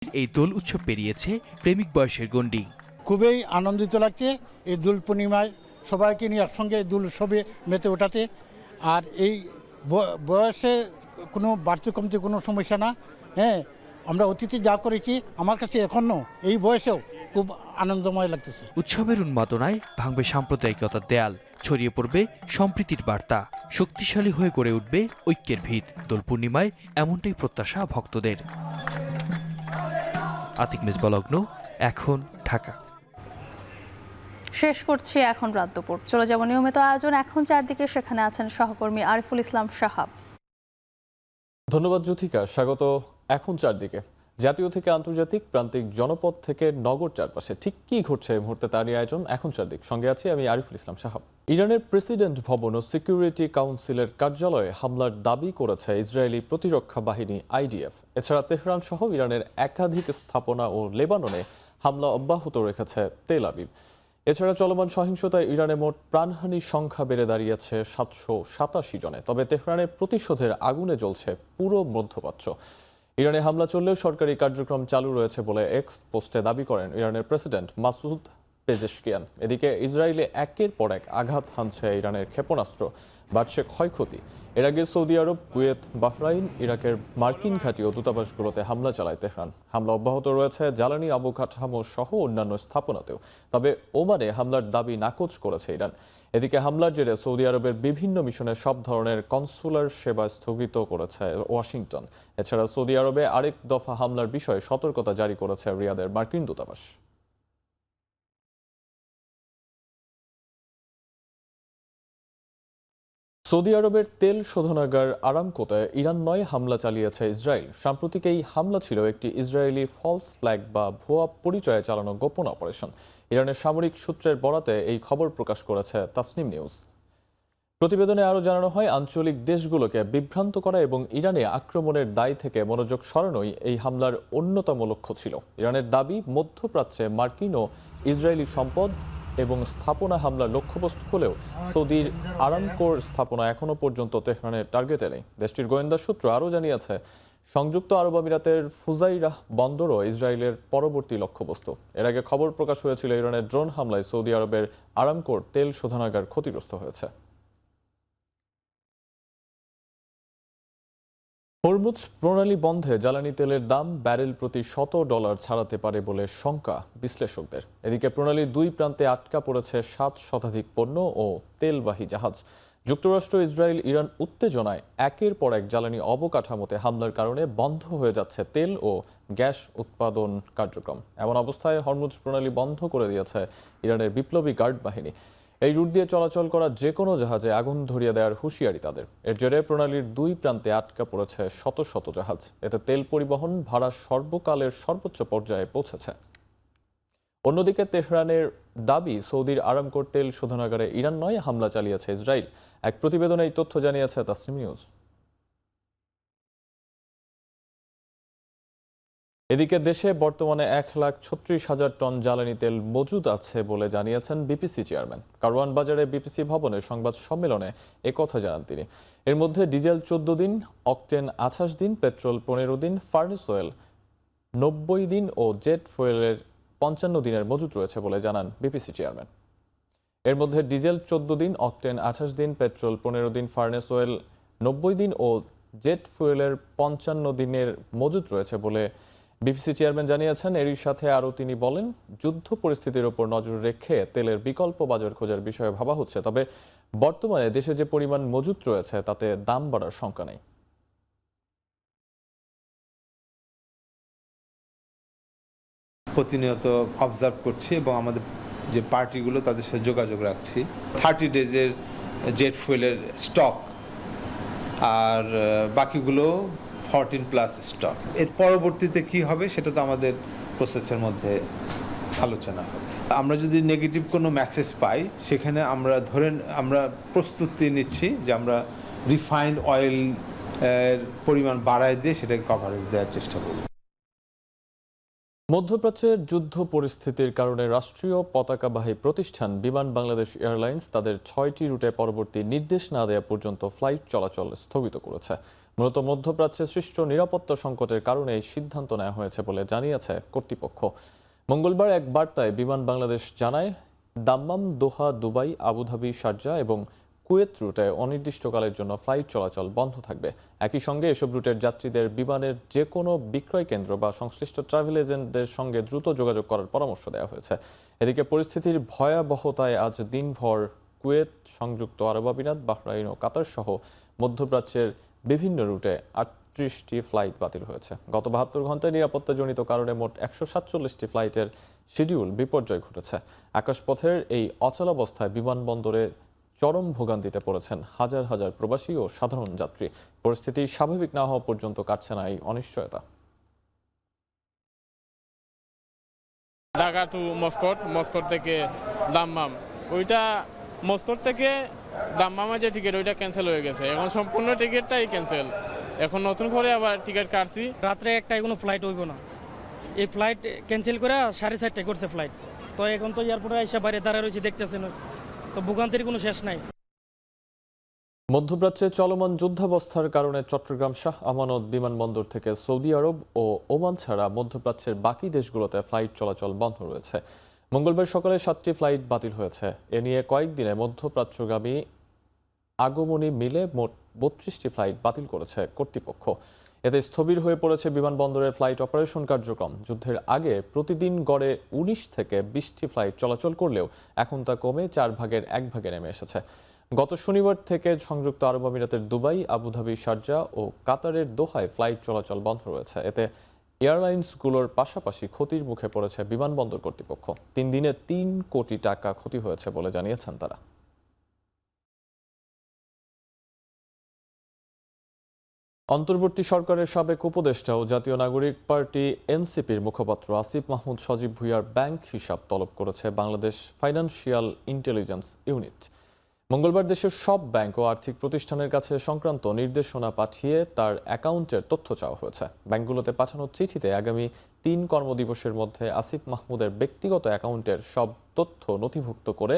এই দোল উৎসব পেরিয়েছে প্রেমিক বয়সের গণ্ডি। খুবই আনন্দিত লাগছে এই দোল পূর্ণিমায় সবাইকে নিয়ে একসঙ্গে দোল উৎসবে মেতে ওঠাতে। আর এই বয়সে কোনো বাড়তি কমতে কোনো সমস্যা না। হ্যাঁ, আমরা অতীতে যা করেছি আমার কাছে এখনও এই বয়সেও খুব আনন্দময় লাগতেছে। উৎসবের উন্মাদনায় ভাঙবে সাম্প্রদায়িকতার দেয়াল, ছড়িয়ে পড়বে সম্প্রীতির বার্তা, শক্তিশালী হয়ে গড়ে উঠবে ঐক্যের ভিত। দোল পূর্ণিমায় এমনটাই প্রত্যাশা ভক্তদের। আতিক মেজবালগ্ন, এখন ঢাকা। শেষ করছি এখন রাত দুপুর। চলে যাব নিয়মিত আয়োজন এখন চারদিকে, সেখানে আছেন সহকর্মী আরিফুল ইসলাম সাহাব। ধন্যবাদ যুথিকা। স্বাগত এখন চারদিকে। জাতীয় থেকে আন্তর্জাতিক, প্রান্তিক, জনপদ থেকে নগর, চারপাশে ঠিক কি ঘটছে এই মুহূর্তে তারই আয়োজন এখন চারদিক। সঙ্গে আছি আমি আরিফুল ইসলাম সাহাব। ইরানের প্রেসিডেন্ট ভবন ও সিকিউরিটি কাউন্সিলের কার্যালয়ে হামলার দাবি করেছে ইসরায়েলি প্রতিরক্ষা বাহিনী আইডিএফ। এছাড়া তেহরান সহ ইরানের একাধিক স্থাপনা ও লেবাননে হামলা অব্যাহত রেখেছে তেল আবিব। এছাড়া চলমান সহিংসতায় ইরানে মোট প্রাণহানির সংখ্যা বেড়ে দাঁড়িয়েছে 787 জনে। তবে তেহরানের প্রতিশোধের আগুনে জ্বলছে পুরো মধ্যপ্রাচ্য। ইরানে হামলা চললেও সরকারি কার্যক্রম চালু রয়েছে বলে এক্স পোস্টে দাবি করেন ইরানের প্রেসিডেন্ট মাসুদ পেজেশকিয়ান। এদিকে ইসরায়েলে একের পর এক আঘাত হানছে ইরানের ক্ষেপণাস্ত্র, বাড়ছে ক্ষয়ক্ষতি। এর আগে সৌদি আরব, কুয়েত, বাহরাইন, ইরাকের মার্কিন ঘাঁটি ও দূতাবাসগুলোতে হামলা চালায় তেহরান। হামলা অব্যাহত রয়েছে জ্বালানি অবকাঠামো সহ অন্যান্য স্থাপনাতেও। তবে ওমানে হামলার দাবি নাকচ করেছে ইরান। এদিকে হামলার জেরে সৌদি আরবের বিভিন্ন মিশনে সব ধরনের কনসুলার সেবা স্থগিত করেছে ওয়াশিংটন। এছাড়া সৌদি আরবে আরেক দফা হামলার বিষয়ে সতর্কতা জারি করেছে রিয়াদের মার্কিন দূতাবাস। সৌদি আরবের তেল শোধনাগার আরামকোতে ইরান নয় হামলা চালিয়েছে ইসরায়েল। সাম্প্রতিক এই হামলা ছিল একটি ইসরায়েলি ফলস ফ্ল্যাগ বা ভুয়া পরিচয়ে চালানো গোপন অপারেশন। ইরানের সামরিক সূত্রের বরাতে এই খবর প্রকাশ করেছে তাসনিম নিউজ। প্রতিবেদনে আরও জানানো হয়, আঞ্চলিক দেশগুলোকে বিভ্রান্ত করা এবং ইরানে আক্রমণের দায় থেকে মনোযোগ সরানোই এই হামলার অন্যতম লক্ষ্য ছিল। ইরানের দাবি, মধ্যপ্রাচ্যে মার্কিন ও ইসরায়েলি সম্পদ এবং স্থাপনা হামলার লক্ষ্যবস্তু হলেও সৌদির আরামকোর স্থাপনা এখনও পর্যন্ত তেহরানের টার্গেটে নেই। দেশটির গোয়েন্দা সূত্র আরও জানিয়েছে, সংযুক্ত আরব আমিরাতের ফুজাইরাহ বন্দরও ইসরায়েলের পরবর্তী লক্ষ্যবস্তু। এর আগে খবর প্রকাশ হয়েছিল ইরানের ড্রোন হামলায় সৌদি আরবের আরামকোর তেল শোধনাগার ক্ষতিগ্রস্ত হয়েছে। হরমুজ প্রণালী বন্ধে জ্বালানি তেলের দাম ব্যারেল প্রতি $100 ছাড়াতে পারে বলে শঙ্কা বিশ্লেষকদের। এদিকে প্রণালীর দুই প্রান্তে আটকা পড়েছে 7 শতাধিক পণ্য ও তেলবাহী জাহাজ। যুক্তরাষ্ট্র, ইসরায়েল, ইরান উত্তেজনায় একের পর এক জ্বালানি অবকাঠামোতে হামলার কারণে বন্ধ হয়ে যাচ্ছে তেল ও গ্যাস উৎপাদন কার্যক্রম। এমন অবস্থায় হরমুজ প্রণালী বন্ধ করে দিয়েছে ইরানের বিপ্লবী গার্ড বাহিনী। এই রুট দিয়ে চলাচল করা যে কোনো জাহাজে আগুন ধরিয়ে দেওয়ার হুঁশিয়ারি তাদের। এর জেরে প্রণালীর দুই প্রান্তে আটকা পড়েছে শত শত জাহাজ। এতে তেল পরিবহন ভাড়া সর্বকালের সর্বোচ্চ পর্যায়ে পৌঁছেছে। অন্যদিকে তেহরানের দাবি, সৌদির আরামকোর তেল শোধনাগারে ইরান নয় হামলা চালিয়েছে ইসরায়েল। এক প্রতিবেদনে এই তথ্য জানিয়েছে তাসনিম নিউজ। এদিকে দেশে বর্তমানে 1,36,000 টন জ্বালানি তেল মজুদ আছে বলে জানিয়েছেন বিপিসি চেয়ারম্যান। কারওয়ান বাজারে বিপিসি ভবনে সংবাদ সম্মেলনে একথা জানান তিনি। এর মধ্যে ডিজেল 14 দিন, অকটেন 28 দিন, পেট্রোল 15 দিন, ফার্নেস অয়েল 90 দিন ও জেট ফুয়েলের 55 দিনের মজুদ রয়েছে বলে জানান বিপিসি চেয়ারম্যান। এর মধ্যে ডিজেল 14 দিন, অকটেন 28 দিন, পেট্রোল 15 দিন, ফার্নেস অয়েল 90 দিন ও জেট ফুয়েলের 55 দিনের মজুদ রয়েছে বলে বিপিসি চেয়ারম্যান জানিয়েছেন। এরই সাথে আরও তিনি বলেন, যুদ্ধ পরিস্থিতির উপর নজর রেখে তেলের বিকল্প বাজার খোঁজার বিষয়ে ভাবা হচ্ছে। তবে বর্তমানে দেশে যে পরিমাণ মজুদ রয়েছে তাতে দাম বাড়ার শঙ্কা নেই। প্রতিনিয়ত অবজার্ভ করছি এবং আমাদের যে পার্টিগুলো তাদের সাথে যোগাযোগ রাখছি। 30 ডেজের জেট ফুয়েলের স্টক আর বাকিগুলো 14+ স্টক। এর পরবর্তীতে কি হবে সেটা তো আমাদের প্রসেসের মধ্যে আলোচনা হবে। আমরা যদি নেগেটিভ কোনো মেসেজ পাই সেখানে আমরা প্রস্তুতি নিচ্ছি যে আমরা রিফাইন্ড অয়েল পরিমাণ বাড়ায় দিয়ে সেটাকে কভারেজ দেওয়ার চেষ্টা করব। মধ্যপ্রাচ্যের যুদ্ধ পরিস্থিতির কারণে রাষ্ট্রীয় পতাকাবাহী প্রতিষ্ঠান বিমান বাংলাদেশ এয়ারলাইন্স তাদের 6টি রুটে পরবর্তী নির্দেশ না দেওয়া পর্যন্ত ফ্লাইট চলাচল স্থগিত করেছে। মূলত মধ্যপ্রাচ্যে সৃষ্ট নিরাপত্তা সংকটের কারণে এই সিদ্ধান্ত নেওয়া হয়েছে বলে জানিয়েছে কর্তৃপক্ষ। মঙ্গলবার এক বার্তায় বিমান বাংলাদেশ জানায়, দাম্মাম, দোহা, দুবাই, আবুধাবি, শারজাহ এবং কুয়েত রুটে অনির্দিষ্টকালের জন্য ফ্লাইট চলাচল বন্ধ থাকবে। একই সঙ্গে এসব রুটের যাত্রীদের বিমানের যে কোনো বিক্রয় কেন্দ্র বা সংশ্লিষ্ট ট্রাভেল এজেন্টদের সঙ্গে দ্রুত যোগাযোগ করার পরামর্শ দেওয়া হয়েছে। এদিকে পরিস্থিতির ভয়াবহতায় আজ দিনভর কুয়েত, সংযুক্ত আরব আমিরাত, বাহরাইন ও কাতার সহ মধ্যপ্রাচ্যের বিভিন্ন রুটে 38টি ফ্লাইট বাতিল হয়েছে। গত 72 ঘন্টায় নিরাপত্তাজনিত কারণে মোট 147টি ফ্লাইটের শিডিউল বিপর্যয় ঘটেছে। আকাশপথের এই অচলাবস্থায় বিমানবন্দরে চরম ভোগান্তিতে পড়েছেন হাজার হাজার প্রবাসী ও সাধারণ যাত্রী। পরিস্থিতি স্বাভাবিক না হওয়া পর্যন্ত কাটছে না এই অনিশ্চয়তা। ঢাকা টু মস্কট থেকে দাম্মাম, ওইটা মস্কট থেকে দাম্মামে যে টিকিট ওইটা ক্যান্সেল হয়ে গেছে, এখন সম্পূর্ণ টিকিটটাই ক্যান্সেল। এখন নতুন করে আবার টিকিট কাটছি। রাত্রে একটাই কোনো ফ্লাইট হইব না, এই ফ্লাইট ক্যান্সেল করে 4:30টায় করছে ফ্লাইট। তো এখন তো এয়ারপোর্টে এসে বাইরে দাঁড়ায় রয়েছে, দেখতেছেন, তো ভোগান্তির কোনো শেষ নাই। মধ্যপ্রাচ্যে চলমান যুদ্ধাবস্থার কারণে চট্টগ্রাম শাহ আমানত বিমানবন্দর থেকে সৌদি আরব ও ওমান ছাড়া মধ্যপ্রাচ্যের বাকি দেশগুলোতে ফ্লাইট চলাচল বন্ধ রয়েছে। মঙ্গলবার সকালে 7টি ফ্লাইট বাতিল হয়েছে। এ নিয়ে কয়েকদিনে মধ্যপ্রাচ্যগামী আগমনী মিলে মোট 32টি ফ্লাইট বাতিল করেছে কর্তৃপক্ষ। এতে স্থবির হয়ে পড়েছে বিমানবন্দরের ফ্লাইট অপারেশন কার্যক্রম। যুদ্ধের আগে প্রতিদিন গড়ে 19 থেকে 20টি ফ্লাইট চলাচল করলেও এখন তা কমে 4 ভাগের 1 ভাগে নেমে এসেছে। গত শনিবার থেকে সংযুক্ত আরব আমিরাতের দুবাই, আবুধাবি, শারজাহ ও কাতারের দোহায় ফ্লাইট চলাচল বন্ধ রয়েছে। এতে এয়ারলাইন্সগুলোর পাশাপাশি ক্ষতির মুখে পড়েছে বিমানবন্দর কর্তৃপক্ষ। 3 দিনে 3 কোটি টাকা ক্ষতি হয়েছে বলে জানিয়েছেন তারা। অন্তর্বর্তী সরকারের সাবেক উপদেষ্টা ও জাতীয় নাগরিক পার্টি এনসিপির মুখপাত্র আসিফ মাহমুদ সজীব ভুঁইয়ার ব্যাংক হিসাব তলব করেছে বাংলাদেশ ফাইন্যান্সিয়াল ইন্টেলিজেন্স ইউনিট। মঙ্গলবার দেশের সব ব্যাংক ও আর্থিক প্রতিষ্ঠানের কাছে সংক্রান্ত নির্দেশনা পাঠিয়ে তার অ্যাকাউন্টের তথ্য চাওয়া হয়েছে। ব্যাংকগুলোতে পাঠানো চিঠিতে আগামী 3 কর্মদিবসের মধ্যে আসিফ মাহমুদের ব্যক্তিগত অ্যাকাউন্টের সব তথ্য নথিভুক্ত করে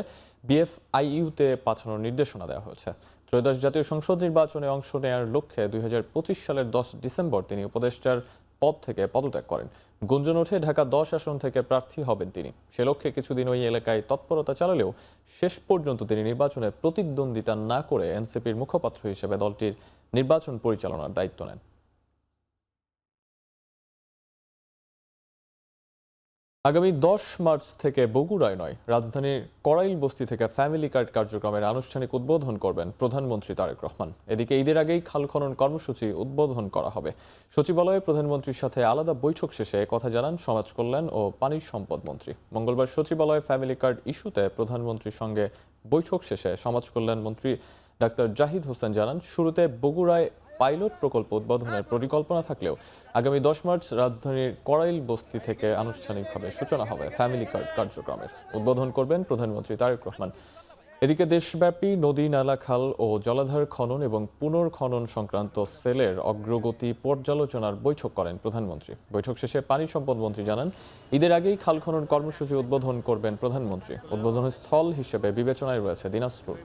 বিএফআইইউতে পাঠানোর নির্দেশনা দেওয়া হয়েছে। ত্রয়োদশ জাতীয় সংসদ নির্বাচনে অংশ নেয়ার লক্ষ্যে 2025 সালের 10 ডিসেম্বর তিনি উপদেষ্টার পদ থেকে পদত্যাগ করেন। গুঞ্জন ওঠে ঢাকা 10 আসন থেকে প্রার্থী হবেন তিনি। সে লক্ষ্যে কিছুদিন ওই এলাকায় তৎপরতা চালালেও শেষ পর্যন্ত তিনি নির্বাচনে প্রতিদ্বন্দ্বিতা না করে এনসিপির মুখপাত্র হিসেবে দলটির নির্বাচন পরিচালনার দায়িত্ব নেন। আগামী 10 মার্চ থেকে বগুড়ায় নয়, রাজধানীর কড়াইল বস্তি থেকে ফ্যামিলি কার্ড কার্যক্রমের আনুষ্ঠানিক উদ্বোধন করবেন প্রধানমন্ত্রী তারেক রহমান। এদিকে ঈদের আগেই খাল খনন কর্মসূচি উদ্বোধন করা হবে। সচিবালয়ে প্রধানমন্ত্রীর সাথে আলাদা বৈঠক শেষে কথা জানান সমাজ কল্যাণ ও পানি সম্পদ মন্ত্রী। মঙ্গলবার সচিবালয়ে ফ্যামিলি কার্ড ইস্যুতে প্রধানমন্ত্রীর সঙ্গে বৈঠক শেষে সমাজ কল্যাণ মন্ত্রী ডাক্তার জাহিদ হোসেন জানান, শুরুতে বগুড়ায় পাইলট প্রকল্প উদ্বোধনের পরিকল্পনা থাকলেও আগামী 10 মার্চ রাজধানীর কড়াইল বস্তি থেকে আনুষ্ঠানিকভাবে সূচনা হবে ফ্যামিলি কার্ড কার্যক্রমের। উদ্বোধন করবেন প্রধানমন্ত্রী তারেক রহমান। এদিকে দেশব্যাপী নদী, নালা, খাল ও জলাধার খনন এবং পুনর্খনন সংক্রান্ত সেলের অগ্রগতি পর্যালোচনার বৈঠক করেন প্রধানমন্ত্রী। বৈঠক শেষে পানি সম্পদ মন্ত্রী জানান, ঈদের আগেই খাল খনন কর্মসূচি উদ্বোধন করবেন প্রধানমন্ত্রী। উদ্বোধনের স্থল হিসেবে বিবেচনায় রয়েছে দিনাজপুর।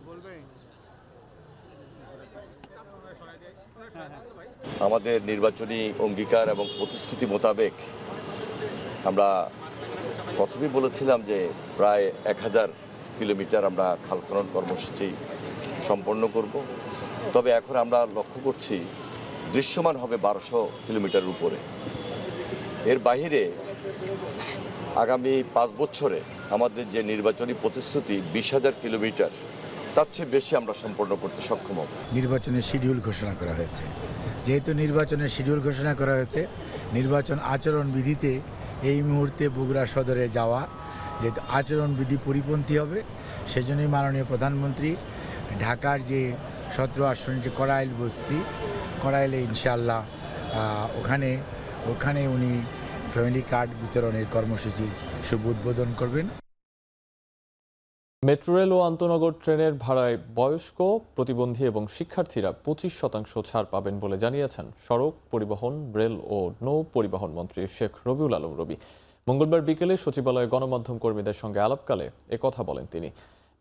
আমাদের নির্বাচনী অঙ্গীকার এবং প্রতিশ্রুতি মোতাবেক আমরা প্রথমেই বলেছিলাম যে প্রায় 1000 কিলোমিটার আমরা খাল খনন কর্মসূচি সম্পন্ন করব। তবে এখন আমরা লক্ষ্য করছি দৃশ্যমান হবে 1200 কিলোমিটারের উপরে। এর বাইরে আগামী 5 বছরে আমাদের যে নির্বাচনী প্রতিশ্রুতি 20,000 কিলোমিটার, তার চেয়ে বেশি আমরা সম্পন্ন করতে সক্ষম হব। নির্বাচনের শিডিউল ঘোষণা করা হয়েছে। যেহেতু নির্বাচনের শিডিউল ঘোষণা করা হয়েছে, নির্বাচন আচরণবিধিতে এই মুহূর্তে বগুড়া সদরে যাওয়া যেহেতু আচরণবিধি পরিপন্থী হবে, সেজন্যই মাননীয় প্রধানমন্ত্রী ঢাকার যে 17 আসনের যে কড়াইল বস্তি, কড়াইলে ইনশাআল্লাহ ওখানে উনি ফ্যামিলি কার্ড বিতরণের কর্মসূচি শুভ উদ্বোধন করবেন। মেট্রো রেল ও আন্তনগর ট্রেনের ভাড়ায় বয়স্ক, প্রতিবন্ধী এবং শিক্ষার্থীরা 25% ছাড় পাবেন বলে জানিয়েছেন সড়ক পরিবহন, রেল ও নৌ পরিবহন মন্ত্রী শেখ রবিউল আলম রবি। মঙ্গলবার বিকেলে সচিবালয়ে গণমাধ্যম কর্মীদের সঙ্গে আলাপকালে একথা বলেন তিনি।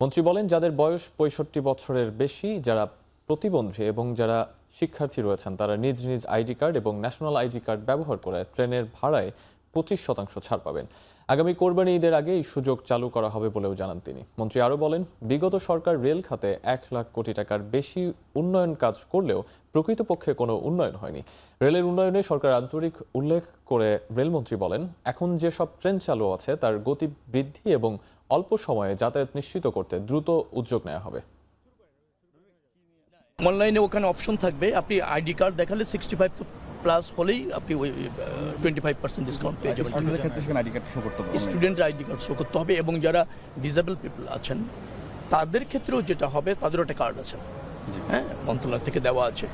মন্ত্রী বলেন, যাদের বয়স 65 বছরের বেশি, যারা প্রতিবন্ধী এবং যারা শিক্ষার্থী রয়েছেন তারা নিজ নিজ আইডি কার্ড এবং ন্যাশনাল আইডি কার্ড ব্যবহার করে ট্রেনের ভাড়ায় 25% ছাড় পাবেন। আগামী কোরবানি ঈদের আগে এই সুযোগ চালু করা হবে বলেও জানান তিনি। মন্ত্রী আরও বলেন, বিগত সরকার রেল খাতে 1 লাখ কোটি টাকার বেশি উন্নয়ন কাজ করলেও প্রকৃতপক্ষে কোনো উন্নয়ন হয়নি। রেলের উন্নয়নে সরকার আন্তরিক উল্লেখ করে রেলমন্ত্রী বলেন, এখন যেসব ট্রেন চালু আছে তার গতি বৃদ্ধি এবং অল্প সময়ে যাতায়াত নিশ্চিত করতে দ্রুত উদ্যোগ নেওয়া হবে। অনলাইনে ওখানে অপশন থাকবে, আপনি আইডি কার্ড দেখালে 65 প্লাস হলেই আপনি ওই 25% ডিসকাউন্ট পেয়ে যাবেন। স্টুডেন্ট আইডি কার্ড শো করতে হবে এবং যারা ডিসেবল পিপল আছেন তাদের ক্ষেত্রেও যেটা হবে, তাদেরও একটা কার্ড আছে, হ্যাঁ, মন্ত্রণালয় থেকে দেওয়া আছে,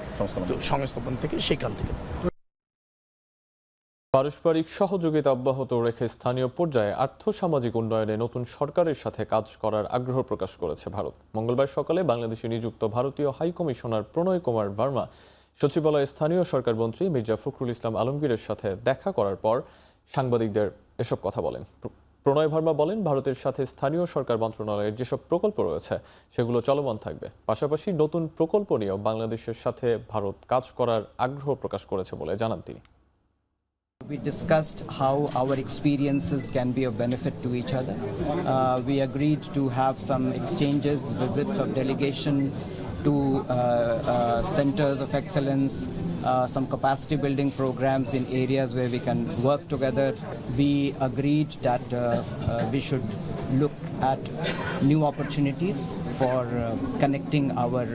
সংস্থাপন থেকে, সেখান থেকে। পারস্পরিক সহযোগিতা অব্যাহত রেখে স্থানীয় পর্যায়ে আর্থসামাজিক উন্নয়নে নতুন সরকারের সাথে কাজ করার আগ্রহ প্রকাশ করেছে ভারত। মঙ্গলবার সকালে বাংলাদেশে নিযুক্ত ভারতীয় হাই কমিশনার প্রণয় কুমার ভার্মা সচিবালয়ে স্থানীয় সরকার মন্ত্রী মির্জা ফখরুল ইসলাম আলমগীরের সাথে দেখা করার পর সাংবাদিকদের এসব কথা বলেন। প্রণয় ভার্মা বলেন, ভারতের সাথে স্থানীয় সরকার মন্ত্রণালয়ের যেসব প্রকল্প রয়েছে সেগুলো চলমান থাকবে। পাশাপাশি নতুন প্রকল্প নিয়েও বাংলাদেশের সাথে ভারত কাজ করার আগ্রহ প্রকাশ করেছে বলে জানান তিনি। We discussed how our experiences can be of benefit to each other. We agreed to have some exchanges, visits of delegation to centers of excellence, some capacity building programs in areas where we can work together. We agreed that we should look at new opportunities for connecting our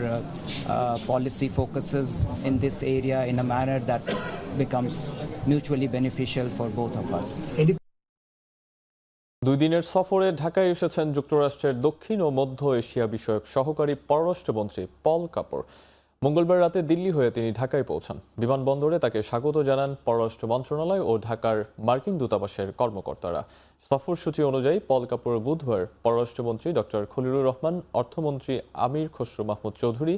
policy focuses in this area in a manner that becomes mutually beneficial for both of us. 2 দিনের সফরে ঢাকায় এসেছেন যুক্তরাষ্ট্রের দক্ষিণ ও মধ্য Asia বিষয়ক সহকারী পররাষ্ট্রমন্ত্রী পল কাপর। মঙ্গলবার রাতে দিল্লি হয়ে তিনি ঢাকায় পৌঁছান। বিমানবন্দরে তাকে স্বাগত জানান পররাষ্ট্র মন্ত্রণালয় ও ঢাকার মার্কিন দূতাবাসের কর্মকর্তারা। সফরসূচি অনুযায়ী পল কাপর বুধবার পররাষ্ট্রমন্ত্রী ডক্টর খলিলুর রহমান, অর্থমন্ত্রী আমির খসরু মাহমুদ চৌধুরী,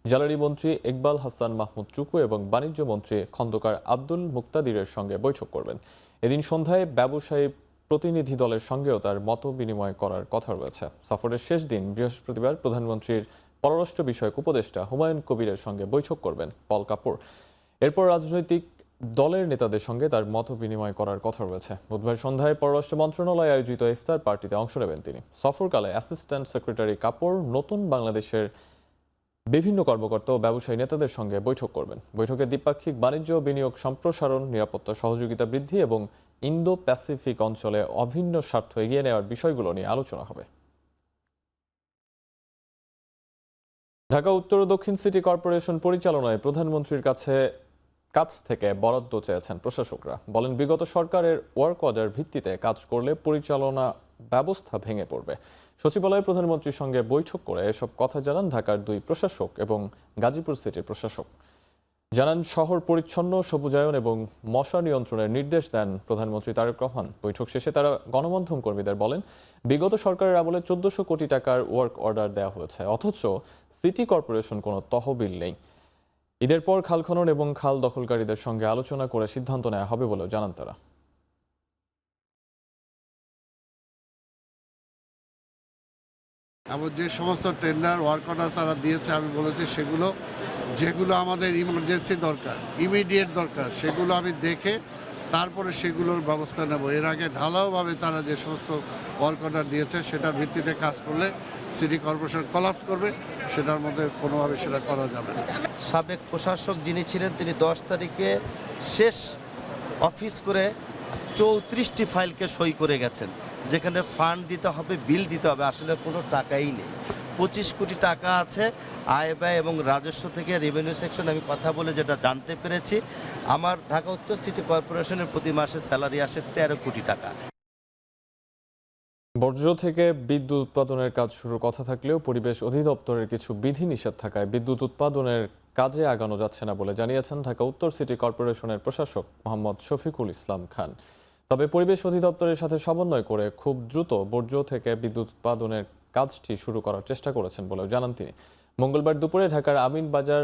জ্বালানি মন্ত্রী ইকবাল হাসান মাহমুদ চুকু এবং বাণিজ্য মন্ত্রী খন্দকার আব্দুল মুক্তাদিরের সঙ্গে বৈঠক করবেন। এদিন সন্ধ্যায় ব্যবসায়ী প্রতিনিধি দলের সঙ্গেও তার মত বিনিময় করার কথা রয়েছে। সফরের শেষ দিন বৃহস্পতিবার প্রধানমন্ত্রীর পররাষ্ট্র বিষয়ক উপদেষ্টা হুমায়ুন কবিরের সঙ্গে বৈঠক করবেন পল কাপর। এরপর রাজনৈতিক দলের নেতাদের সঙ্গে তার মত বিনিময় করার কথা রয়েছে। বুধবার সন্ধ্যায় পররাষ্ট্র মন্ত্রণালয় আয়োজিত ইফতার পার্টিতে অংশ নেবেন তিনি। সফরকালে অ্যাসিস্ট্যান্ট সেক্রেটারি কাপর নতুন বাংলাদেশের বিভিন্ন কর্মকর্তা ও ব্যবসায়ী নেতাদের সঙ্গে বৈঠক করবেন। বৈঠকে দ্বিপাক্ষিক বাণিজ্য, বিনিয়োগ সম্প্রসারণ, নিরাপত্তা সহযোগিতা বৃদ্ধি এবং ইন্দো প্যাসিফিক অঞ্চলে অভিন্ন স্বার্থ এগিয়ে নেওয়ার বিষয়গুলো নিয়ে আলোচনা হবে। ঢাকা উত্তর ও দক্ষিণ সিটি কর্পোরেশন পরিচালনায় প্রধানমন্ত্রীর কাছ থেকে বরাদ্দ চেয়েছেন প্রশাসকরা। বলেন, বিগত সরকারের ওয়ার্ক অর্ডার ভিত্তিতে কাজ করলে পরিচালনা ব্যবস্থা ভেঙে পড়বে। সচিবালয়ে প্রধানমন্ত্রীর সঙ্গে বৈঠক করে এসব কথা জানান ঢাকার 2 প্রশাসক এবং গাজীপুর সিটির প্রশাসক। জানান, শহর পরিচ্ছন্ন, সবুজায়ন এবং মশা নিয়ন্ত্রণের নির্দেশ দেন প্রধানমন্ত্রী তারেক রহমান। বৈঠক শেষে তারা গণমাধ্যম কর্মীদের বলেন, বিগত সরকারের আমলে 1400 কোটি টাকার ওয়ার্ক অর্ডার দেওয়া হয়েছে, অথচ সিটি কর্পোরেশন কোনো তহবিল নেই। ঈদের পর খাল খনন এবং খাল দখলকারীদের সঙ্গে আলোচনা করে সিদ্ধান্ত নেওয়া হবে বলেও জানান তারা। এবং যে সমস্ত টেন্ডার ওয়ার্ক অর্ডার তারা দিয়েছে, আমি বলেছি যেগুলো আমাদের ইমার্জেন্সি দরকার, ইমিডিয়েট দরকার, সেগুলো আমি দেখে তারপরে সেগুলোর ব্যবস্থা নেব। এর আগে ঢালাওভাবে তারা যে সমস্ত ওয়ার্ক অর্ডার দিয়েছে সেটার ভিত্তিতে কাজ করলে সিটি কর্পোরেশন কলাপস করবে, সেটার মধ্যে কোনোভাবে সেটা করা যাবে না। সাবেক প্রশাসক যিনি ছিলেন তিনি 10 তারিখে শেষ অফিস করে 34টি ফাইলকে সই করে গেছেন, যেখানে ফান্ড দিতে হবে, বিল দিতে হবে, আসলে কোনো টাকাই নেই। 25 কোটি টাকা আছে আয় ব্যয় এবং রাজস্ব থেকে, রেভিনিউ সেকশন আমি কথা বলে যেটা জানতে পেরেছি, আমার ঢাকা উত্তর সিটি কর্পোরেশনের প্রতি মাসে স্যালারি আসে 13 কোটি টাকা। বর্জ্য থেকে বিদ্যুৎ উৎপাদনের কাজ শুরুর কথা থাকলেও পরিবেশ অধিদপ্তরের কিছু বিধিনিষেধ থাকায় বিদ্যুৎ উৎপাদনের কাজে আগানো যাচ্ছে না বলে জানিয়েছেন ঢাকা উত্তর সিটি কর্পোরেশনের প্রশাসক মোহাম্মদ শফিকুল ইসলাম খান। তবে পরিবেশ অধিদপ্তরের সাথে সমন্বয় করে খুব দ্রুত বর্জ্য থেকে বিদ্যুৎ উৎপাদনের কাজটি শুরু করার চেষ্টা করেছেন বলেও জানান তিনি। মঙ্গলবার দুপুরে ঢাকার Aminbazar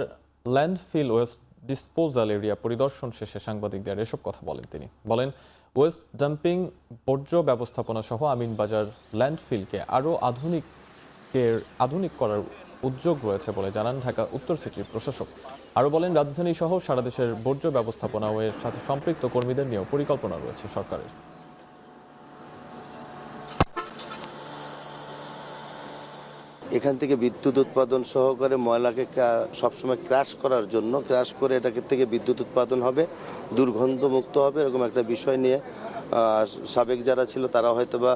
landfill waste disposal area পরিদর্শন শেষে সাংবাদিকদের এসব কথা বলেন তিনি। বলেন, ওয়েস্ট ডাম্পিং, বর্জ্য ব্যবস্থাপনা সহ আমিনবাজার ল্যান্ডফিলকে আরও আধুনিক করার উদ্যোগ রয়েছে বলে জানান ঢাকা উত্তর সিটির প্রশাসক। আরও বলেন, রাজধানী সহ সারা দেশের বর্জ্য ব্যবস্থাপনা ও এর সাথে সম্পৃক্ত কর্মীদের নিয়েও পরিকল্পনা রয়েছে সরকারের। এখান থেকে বিদ্যুৎ উৎপাদন সহকারে ময়লাকে সবসময় ক্র্যাশ করার জন্য, ক্র্যাশ করে এটাকে থেকে বিদ্যুৎ উৎপাদন হবে, দুর্গন্ধমুক্ত হবে, এরকম একটা বিষয় নিয়ে সাবেক যারা ছিল তারা হয়তোবা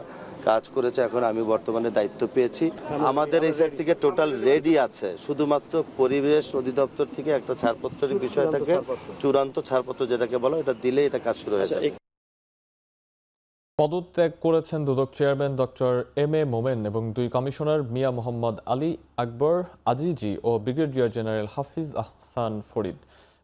কাজ করেছে। এখন আমি বর্তমানে দায়িত্ব পেয়েছি। আমাদের এই সাইড থেকে টোটাল রেডি আছে, শুধুমাত্র পরিবেশ অধিদপ্তর থেকে একটা ছাড়পত্রের বিষয় থাকে, চূড়ান্ত ছাড়পত্র যেটাকে বলো, এটা দিলে এটা কাজ শুরু হয়ে যাবে। পদত্যাগ করেছেন দুদক চেয়ারম্যান ডক্টর এম এ মোমেন এবং 2 কমিশনার মিয়া মোহাম্মদ আলী আকবর আজিজি ও ব্রিগেডিয়ার জেনারেল হাফিজ আহসান ফরিদ।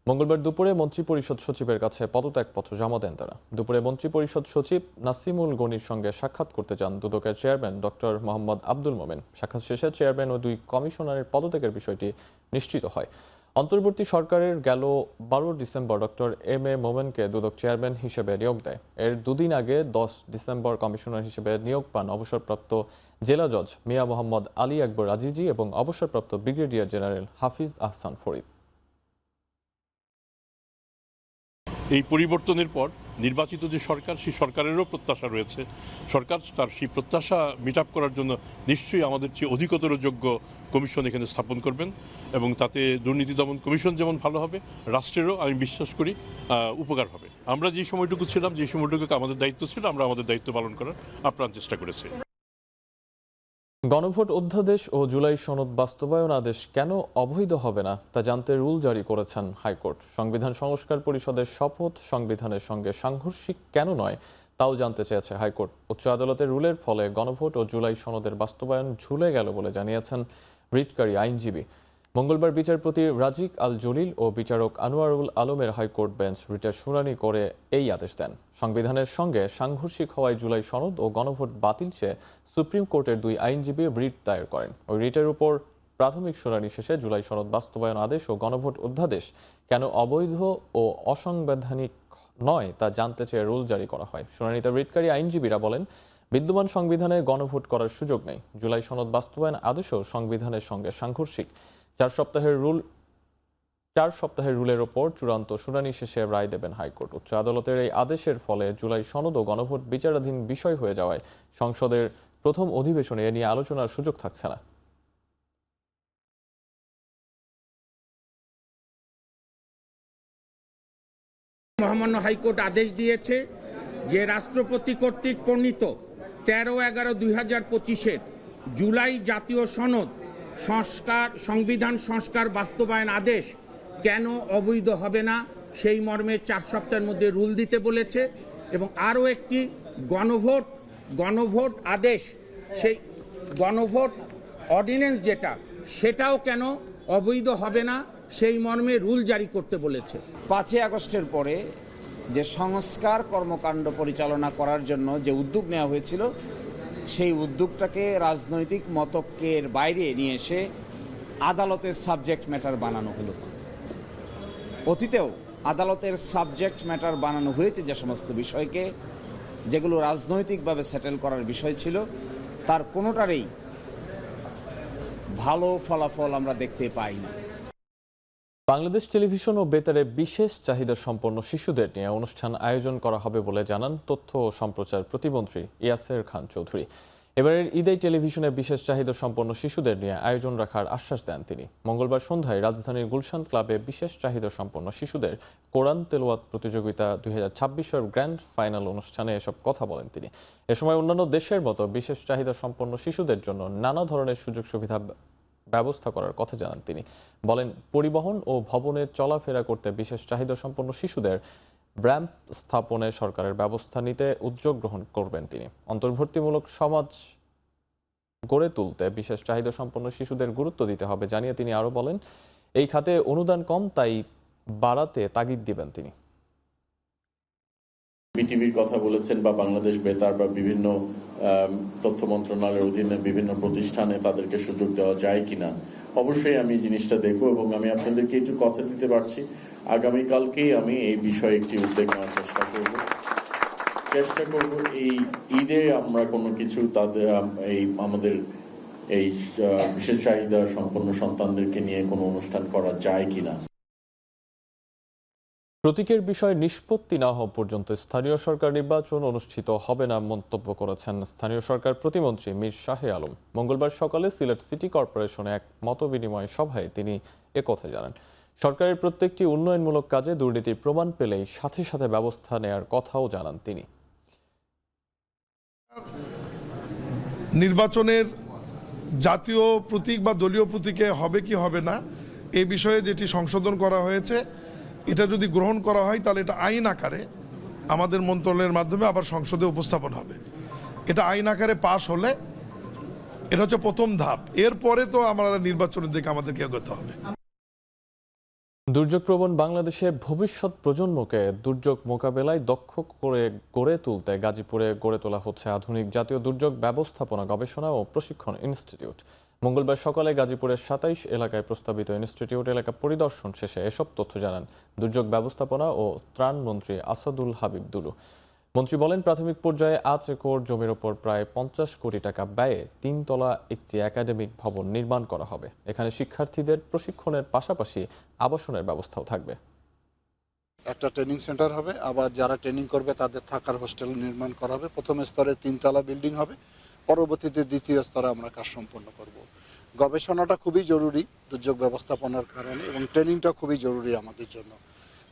মঙ্গলবার দুপুরে মন্ত্রিপরিষদ সচিবের কাছে পদত্যাগপত্র জমা দেন তারা। দুপুরে মন্ত্রিপরিষদ সচিব নাসিমুল গনির সঙ্গে সাক্ষাৎ করতে যান দুদকের চেয়ারম্যান ডক্টর মোহাম্মদ আব্দুল মোমেন। সাক্ষাৎ শেষে চেয়ারম্যান ও 2 কমিশনারের পদত্যাগের বিষয়টি নিশ্চিত হয়। অন্তর্বর্তী সরকারের গেল 12 December doctor M A মোমেনকে Dudok chairman হিসেবে নিয়োগ দেয়। এর 2 দিন আগে 10 ডিসেম্বর কমিশনার হিসেবে নিয়োগ পান অবসরপ্রাপ্ত জেলা জজ মিয়া মোহাম্মদ আলী আকবর আজিজি এবং অবসরপ্রাপ্ত ব্রিগেডিয়ার জেনারেল হাফিজ আহসান ফরিদ। এই পরিবর্তনের পর নির্বাচিত যে সরকার, সেই সরকারেরও প্রত্যাশা রয়েছে। সরকার তার সেই প্রত্যাশা মিট আপ করার জন্য নিশ্চয়ই আমাদের চেয়ে অধিকতর যোগ্য কমিশন এখানে স্থাপন করবেন এবং তাতে দুর্নীতি দমন কমিশন যেমন ভালো হবে, রাষ্ট্রেরও আমি বিশ্বাস করি উপকার হবে। আমরা যে সময়টুকু ছিলাম, যে সময়টুকু আমাদের দায়িত্ব ছিল, আমরা আমাদের দায়িত্ব পালন করার আপ্রাণ চেষ্টা করেছি। গণভোট অধ্যাদেশ ও জুলাই সনদ বাস্তবায়ন আদেশ কেন অবৈধ হবে না তা জানতে রুল জারি করেছেন হাইকোর্ট। সংবিধান সংস্কার পরিষদের শপথ সংবিধানের সঙ্গে সাংঘর্ষিক কেন নয় তাও জানতে চেয়েছে হাইকোর্ট। উচ্চ আদালতের রুলের ফলে গণভোট ও জুলাই সনদের বাস্তবায়ন ঝুলে গেল বলে জানিয়েছেন রিটকারী আইনজীবী। মঙ্গলবার বিচারপতি রাজিক আল জলিল ও বিচারক আনোয়ারুল আলমের হাইকোর্ট বেঞ্চ রিটের শুনানি করে এই আদেশ দেন। সংবিধানের সঙ্গে সাংঘর্ষিক হওয়ায় জুলাই সনদ ও গণভোট বাতিল চেয়ে সুপ্রিম কোর্টের 2 আইনজীবী রিট দায়ের করেন। ওই রিটের উপর প্রাথমিক শুনানি শেষে জুলাই সনদ বাস্তবায়ন আদেশ ও গণভোট অধ্যাদেশ কেন অবৈধ ও অসাংবিধানিক নয় তা জানতে চেয়ে রুল জারি করা হয়। শুনানিতে রিটকারী আইনজীবীরা বলেন, বিদ্যমান সংবিধানে গণভোট করার সুযোগ নেই। জুলাই সনদ বাস্তবায়ন আদেশও সংবিধানের সঙ্গে সাংঘর্ষিক। 4 সপ্তাহের রুলের ওপর চূড়ান্ত শুনানি শেষে রায় দেবেন হাইকোর্ট। উচ্চ আদালতের এই আদেশের ফলে জুলাই সনদ ও গণভোট বিচারাধীন বিষয় হয়ে যাওয়ায় সংসদের প্রথম অধিবেশনে এ নিয়ে আলোচনার সুযোগ থাকছে না। মহামান্য হাইকোর্ট আদেশ দিয়েছে যে রাষ্ট্রপতি কর্তৃক প্রণীত 13/11/2025 জুলাই জাতীয় সনদ সংবিধান সংস্কার বাস্তবায়ন আদেশ কেন অবৈধ হবে না সেই মর্মে 4 সপ্তাহের মধ্যে রুল দিতে বলেছে। এবং আরও একটি গণভোট আদেশ, সেই গণভোট অর্ডিন্যান্স যেটা, সেটাও কেন অবৈধ হবে না সেই মর্মে রুল জারি করতে বলেছে। 5 আগস্টের পরে যে সংস্কার কর্মকাণ্ড পরিচালনা করার জন্য যে উদ্যোগ নেওয়া হয়েছিল, সেই উদ্যোগটাকে রাজনৈতিক মতকের বাইরে নিয়ে এসে আদালতের সাবজেক্ট ম্যাটার বানানো হলো। অতীতেও আদালতের সাবজেক্ট ম্যাটার বানানো হয়েছে যে সমস্ত বিষয়কে, যেগুলো রাজনৈতিকভাবে সেটেল করার বিষয় ছিল, তার কোনোটারই ভালো ফলাফল আমরা দেখতে পাই না। বাংলাদেশ টেলিভিশন ও বেতারে বিশেষ চাহিদা সম্পন্ন শিশুদের নিয়ে অনুষ্ঠান আয়োজন করা হবে বলে জানান তথ্য ও সম্প্রচার প্রতিমন্ত্রী ইয়াসের খান চৌধুরী। এবারের ঈদে টেলিভিশনে বিশেষ চাহিদা সম্পন্ন শিশুদের নিয়ে আয়োজন রাখার আশ্বাস দেন তিনি। মঙ্গলবার সন্ধ্যায় রাজধানীর গুলশান ক্লাবে বিশেষ চাহিদা সম্পন্ন শিশুদের কোরআন তেলাওয়াত প্রতিযোগিতা 2026-এর গ্র্যান্ড ফাইনাল অনুষ্ঠানে এসব কথা বলেন তিনি। এ সময় অন্যান্য দেশের মতো বিশেষ চাহিদা সম্পন্ন শিশুদের জন্য নানা ধরনের সুযোগ সুবিধা ব্যবস্থা করার কথা জানান তিনি। বলেন, পরিবহন ও ভবনে চলাফেরা করতে বিশেষ চাহিদা সম্পন্ন শিশুদের র্যাম্প স্থাপনে সরকারের ব্যবস্থা নিতে উদ্যোগ গ্রহণ করবেন তিনি। অন্তর্ভুক্তিমূলক সমাজ গড়ে তুলতে বিশেষ চাহিদা সম্পন্ন শিশুদের গুরুত্ব দিতে হবে জানিয়ে তিনি আরও বলেন, এই খাতে অনুদান কম, তাই বাড়াতে তাগিদ দিবেন তিনি। বিটিভির কথা বলেছেন বা বাংলাদেশ বেতার বা বিভিন্ন তথ্য মন্ত্রণালয়ের অধীনে বিভিন্ন প্রতিষ্ঠানে তাদেরকে সুযোগ দেওয়া যায় কিনা, অবশ্যই আমি জিনিসটা দেখব এবং আমি আপনাদেরকে একটু কথা দিতে পারছি, আগামীকালকেই আমি এই বিষয়ে একটি উদ্যোগ নেওয়ার চেষ্টা করব। এই ঈদে আমরা কোনো কিছু তাদের এই আমাদের এই বিশেষ চাহিদা সম্পন্ন সন্তানদেরকে নিয়ে কোনো অনুষ্ঠান করা যায় কিনা। প্রতীকের বিষয়ে নিষ্পত্তি না হওয়া পর্যন্ত স্থানীয় সরকার নির্বাচন অনুষ্ঠিত হবে না মন্তব্য করেছেন স্থানীয় সরকার প্রতিমন্ত্রী মীর শাহে আলম। মঙ্গলবার সকালে সিলেট সিটি কর্পোরেশনে এক মতবিনিময় সভায় তিনি একথা জানান। সরকারের প্রত্যেকটি উন্নয়নমূলক কাজে দুর্নীতির প্রমাণ পেলেই সাথে সাথে ব্যবস্থা নেয়ার কথাও জানান তিনি। নির্বাচনের জাতীয় প্রতীক বা দলীয় প্রতীকে হবে কি হবে না এই বিষয়ে যেটি সংশোধন করা হয়েছে, এটা যদি গ্রহণ করা হয় তাহলে এটা আইন আকারে আমাদের মন্ত্রণালয়ের মাধ্যমে আবার সংসদে উপস্থাপন হবে। এটা আইন আকারে পাশ হলে এটা হচ্ছে প্রথম ধাপ। এরপরে তো আমরা নির্বাচনের দিকে আমাদেরকে এগোতে হবে। দুর্যোগপ্রবণ বাংলাদেশে ভবিষ্যৎ প্রজন্মকে দুর্যোগ মোকাবেলায় দক্ষ করে গড়ে তুলতে গাজীপুরে গড়ে তোলা হচ্ছে আধুনিক জাতীয় দুর্যোগ ব্যবস্থাপনা গবেষণা ও প্রশিক্ষণ ইনস্টিটিউট। মঙ্গলবার সকালে গাজীপুরের ২৭ এলাকায় প্রস্তাবিত ইনস্টিটিউট এলাকা পরিদর্শন শেষে এসব তথ্য জানান দুর্যোগ ব্যবস্থাপনা ও ত্রাণ মন্ত্রী আসাদুল হাবিব দুলু। মন্ত্রী বলেন, প্রাথমিক পর্যায়ে ৮ একর জমির ওপর প্রায় ৫০ কোটি টাকা ব্যয়ে ৩ তলা একটি একাডেমিক ভবন নির্মাণ করা হবে। এখানে শিক্ষার্থীদের প্রশিক্ষণের পাশাপাশি আবাসনের ব্যবস্থাও থাকবে। একটা ট্রেনিং সেন্টার হবে, আবার যারা ট্রেনিং করবে তাদের থাকার হোস্টেল নির্মাণ করা হবে। প্রথম স্তরে ৩ তলা বিল্ডিং হবে, পরবর্তীতে দ্বিতীয় স্তরে আমরা কাজ সম্পন্ন করব। গবেষণাটা খুবই জরুরি দুর্যোগ ব্যবস্থাপনার কারণে, এবং ট্রেনিংটা খুবই জরুরি আমাদের জন্য,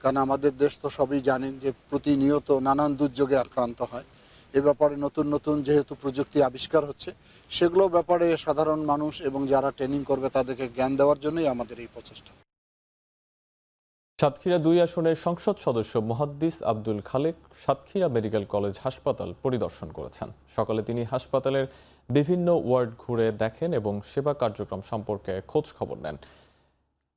কারণ আমাদের দেশ তো সবই জানেন যে প্রতিনিয়ত নানান দুর্যোগে আক্রান্ত হয়। এ ব্যাপারে নতুন নতুন যেহেতু প্রযুক্তি আবিষ্কার হচ্ছে, সেগুলো ব্যাপারে সাধারণ মানুষ এবং যারা ট্রেনিং করবে তাদেরকে জ্ঞান দেওয়ার জন্যই আমাদের এই প্রচেষ্টা। সাতক্ষীরা ২ আসনের সংসদ সদস্য মুহাদ্দিস আব্দুল খালেক সাতক্ষীরা মেডিকেল কলেজ হাসপাতাল পরিদর্শন করেছেন। সকালে তিনি হাসপাতালের বিভিন্ন ওয়ার্ড ঘুরে দেখেন এবং সেবা কার্যক্রম সম্পর্কে খোঁজ খবর নেন।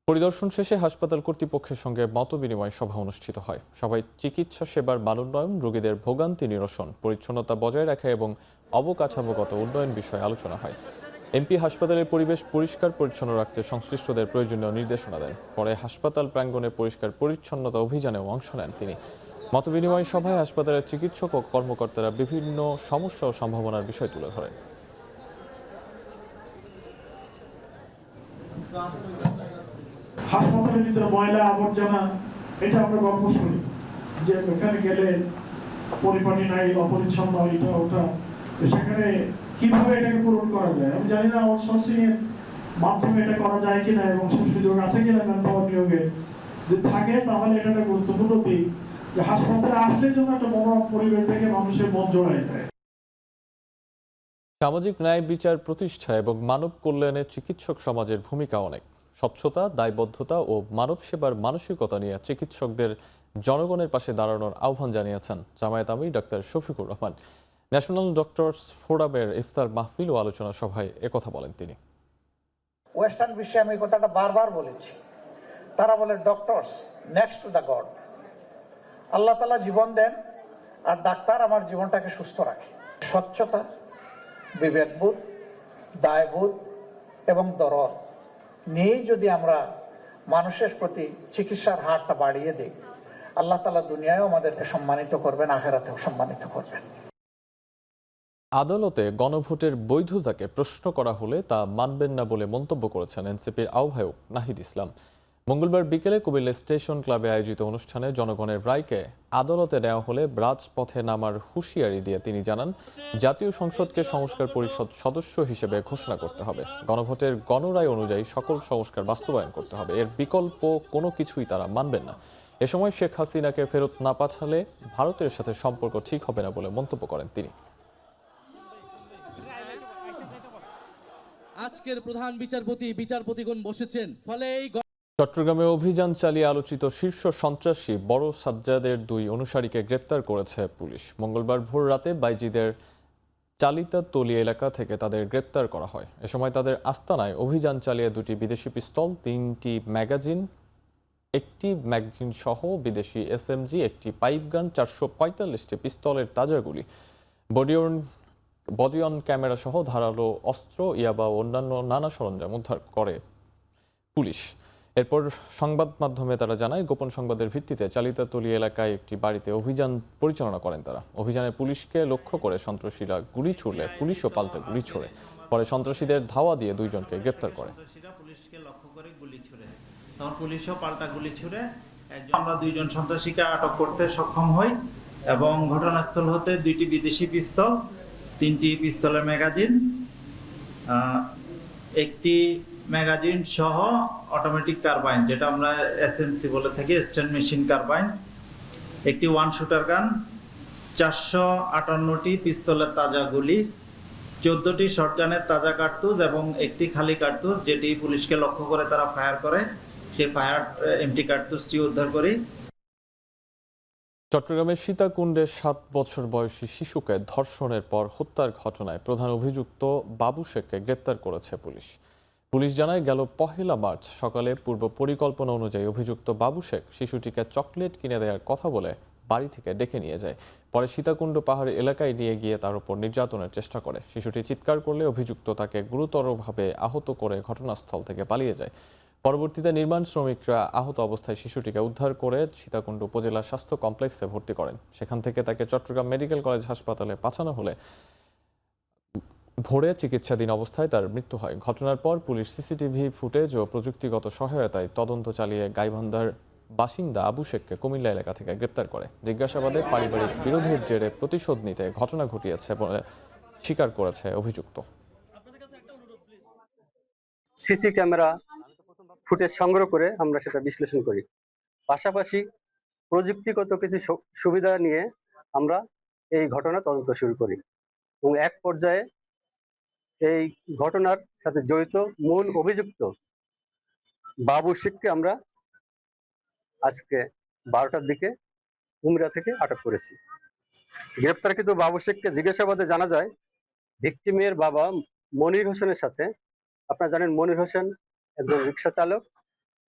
পরিদর্শন শেষে হাসপাতাল কর্তৃপক্ষের সঙ্গে মতবিনিময় সভা অনুষ্ঠিত হয়। সভায় চিকিৎসা সেবার মানোন্নয়ন, রোগীদের ভোগান্তি নিরসন, পরিচ্ছন্নতা বজায় রাখা এবং অবকাঠামোগত উন্নয়ন বিষয়ে আলোচনা হয়। এমপি হাসপাতালের পরিবেশ পরিষ্কার পরিচ্ছন্ন রাখতে সংশ্লিষ্টদের প্রয়োজনীয় নির্দেশনা দেন। পরে হাসপাতাল প্রাঙ্গণে পরিষ্কার পরিচ্ছন্নতা অভিযানেও অংশ নেন তিনি। মতবিনিময় সভায় হাসপাতালের চিকিৎসক ও কর্মকর্তারা বিভিন্ন সমস্যা ও সম্ভাবনার বিষয় তুলে ধরেন। হাসপাতালের ভিতরে ময়লা আবর্জনা, এটা আমরা গল্প শুনি যে ওখানে গেলে পরিপাটি নাই, অপরিচ্ছন্ন, এটা ওটা। সেখানে কিভাবে এটাকে পূরণ করা যায় আমি জানি না, আউটসোর্সিং এর মাধ্যমে এটা করা যায় কিনা এবং সে সুযোগ আছে কিনা ম্যান পাওয়ার নিয়োগে। যদি থাকে তাহলে এটা একটা গুরুত্বপূর্ণ দিক যে হাসপাতালে আসলে যেন একটা মনোরম পরিবেশ দেখে মানুষের মন জোড়ায় যায়। সামাজিক ন্যায় বিচার প্রতিষ্ঠা এবং মানব কল্যাণে চিকিৎসক সমাজের ভূমিকা অনেক। স্বচ্ছতা, দায়বদ্ধতা ও মানব সেবার মানসিকতা নিয়ে চিকিৎসকদের জনগণের পাশে দাঁড়ানোর আহ্বান জানিয়েছেন জামায়াত আমির doctor Shafiqur Rahman. National doctors ফোরামের ইফতার মাহফিল ও আলোচনা সভায় একথা বলেন তিনি। ওয়েস্টার্ন বিশ্বে আমি এই কথাটা বারবার বলেছি, তারা বলে doctors next to the God. Allah তাআলা জীবন দেন আর ডাক্তার আমার জীবনটাকে সুস্থ রাখে। স্বচ্ছতা, বিবেকবোধ, দায়বোধ এবং দরদ নিয়েই যদি আমরা মানুষের প্রতি চিকিৎসার হারটা বাড়িয়ে দিই, আল্লাহ তাআলা দুনিয়ায়ও আমাদেরকে সম্মানিত করবেন, আখিরাতেও সম্মানিত করবেন। আদালতে গণভোটের বৈধতাকে প্রশ্ন করা হলে তা মানবেন না বলে মন্তব্য করেছেন এনসিপির আহ্বায়ক নাহিদ ইসলাম। মঙ্গলবার বিকেলে কুমিল্লা স্টেশন ক্লাবে আয়োজিত অনুষ্ঠানে জনগণের রায়কে আদালতে নেওয়া হলে রাজপথে নামার হুঁশিয়ারি দিয়ে তিনি জানান, জাতীয় সংসদকে সংস্কার পরিষদ সদস্য হিসেবে ঘোষণা করতে হবে। গণভোটের গণরায় অনুযায়ী সকল সংস্কার বাস্তবায়ন করতে হবে। এর বিকল্প কোনো কিছুই তারা মানবেন না। এ সময় শেখ হাসিনাকে ফেরত না পাঠালে ভারতের সাথে সম্পর্ক ঠিক হবে না বলে মন্তব্য করেন তিনি। আজকের প্রধান বিচারপতিগণ বসেছেন, ফলে এই চট্টগ্রামে অভিযান চালিয়ে আলোচিত শীর্ষ সন্ত্রাসী বড় সাজ্জাদের 2 অনুসারীকে গ্রেপ্তার করেছে পুলিশ। মঙ্গলবার ভোর রাতে বাইজিদের চালিতা তলি এলাকা থেকে তাদের গ্রেপ্তার করা হয়। এ সময় তাদের আস্তানায় অভিযান চালিয়ে 2টি বিদেশি পিস্তল, 3টি ম্যাগাজিন, 1টি ম্যাগাজিন সহ বিদেশি SMG, 1টি পাইপ গান, 445টি পিস্তলের তাজা গুলি, বডি অন ক্যামেরা সহ ধারালো অস্ত্র, ইয়াবা ও অন্যান্য নানা সরঞ্জাম উদ্ধার করে পুলিশ। এরপর সংবাদ মাধ্যমে তারা জানায়, গোপন সংবাদের ভিত্তিতে চালিতাতলি এলাকায় একটি বাড়িতে অভিযান পরিচালনা করেন তারা। অভিযানে পুলিশকে লক্ষ্য করে সন্ত্রাসীরা গুলি ছুড়লে পুলিশও পাল্টা গুলি ছোড়ে। পরে সন্ত্রাসীদের ধাওয়া দিয়ে দুইজনকে গ্রেপ্তার করে। পুলিশকে লক্ষ্য করে গুলি ছুড়ে, তখন পুলিশও পাল্টা গুলি ছুড়ে আমরা দুইজন সন্ত্রাসীকে আটক করতে সক্ষম হই এবং ঘটনাস্থল হতে 2টি বিদেশি পিস্তল, 3টি পিস্তলের ম্যাগাজিন, একটি ম্যাগাজিন সহ অটোমেটিক কার্বাইন যেটা আমরা এসএমসি বলে থাকি, স্ট্যান্ড মেশিন কার্বাইন, একটি 1 শুটার গান, 458টি পিস্তলের তাজা গুলি, 14টি শটগানের তাজা কার্তুজ এবং একটি খালি কার্তুজ যেটি পুলিশকে লক্ষ্য করে তারা ফায়ার করে, সেই ফায়ার এমটি কার্তুজটি উদ্ধার করি। চট্টগ্রামের সীতাকুণ্ডে 7 বছর বয়সী শিশুকে ধর্ষণের পর হত্যার ঘটনায় প্রধান অভিযুক্ত বাবু শেখকে গ্রেপ্তার করেছে পুলিশ। পুলিশ জানায়, গেল 1 মার্চ সকালে পূর্ব পরিকল্পনা অনুযায়ী অভিযুক্ত বাবু শেখ শিশুটিকে চকলেট কিনে দেওয়ার কথা বলে বাড়ি থেকে ডেকে নিয়ে যায়। পরে সীতাকুণ্ড পাহাড়ি এলাকায় নিয়ে গিয়ে তার উপর নির্যাতনের চেষ্টা করে। শিশুটি চিৎকার করলে অভিযুক্ত তাকে গুরুতরভাবে আহত করে ঘটনাস্থল থেকে পালিয়ে যায়। পরবর্তীতে নির্মাণ শ্রমিকরা আহত অবস্থায় শিশুটিকে উদ্ধার করে সীতাকুণ্ড উপজেলা স্বাস্থ্য কমপ্লেক্সে ভর্তি করেন। সেখান থেকে তাকে চট্টগ্রাম মেডিকেল কলেজ হাসপাতালে পাঠানো হলে ভোরে চিকিৎসাধীন অবস্থায় তার মৃত্যু হয়। ঘটনার পর পুলিশ সিসিটিভি ফুটেজ ও প্রযুক্তিগত সহায়তায় তদন্ত চালিয়ে গাইবান্ধার বাসিন্দা আবু শেখকে কুমিল্লা এলাকা থেকে গ্রেপ্তার করে। জিজ্ঞাসাবাদে পারিবারিক বিরোধের জেরে প্রতিশোধ নিতে ঘটনা ঘটিয়েছে বলে স্বীকার করেছে অভিযুক্ত। সিসি ক্যামেরা ফুটেজ সংগ্রহ করে আমরা সেটা বিশ্লেষণ করি, পাশাপাশি প্রযুক্তিগত কিছু সুবিধা নিয়ে আমরা এই ঘটনা তদন্ত শুরু করি এবং এক পর্যায়ে এই ঘটনার সাথে জড়িত মূল অভিযুক্ত বাবু শেখকে আমরা আজকে 12টার দিকে উমরা থেকে আটক করেছি। গ্রেপ্তারকৃত বাবু শেখকে জিজ্ঞাসাবাদে জানা যায়, ভিকটিমের বাবা মনির হোসেনের সাথে, আপনারা জানেন মনির হোসেন একজন রিক্সা চালক,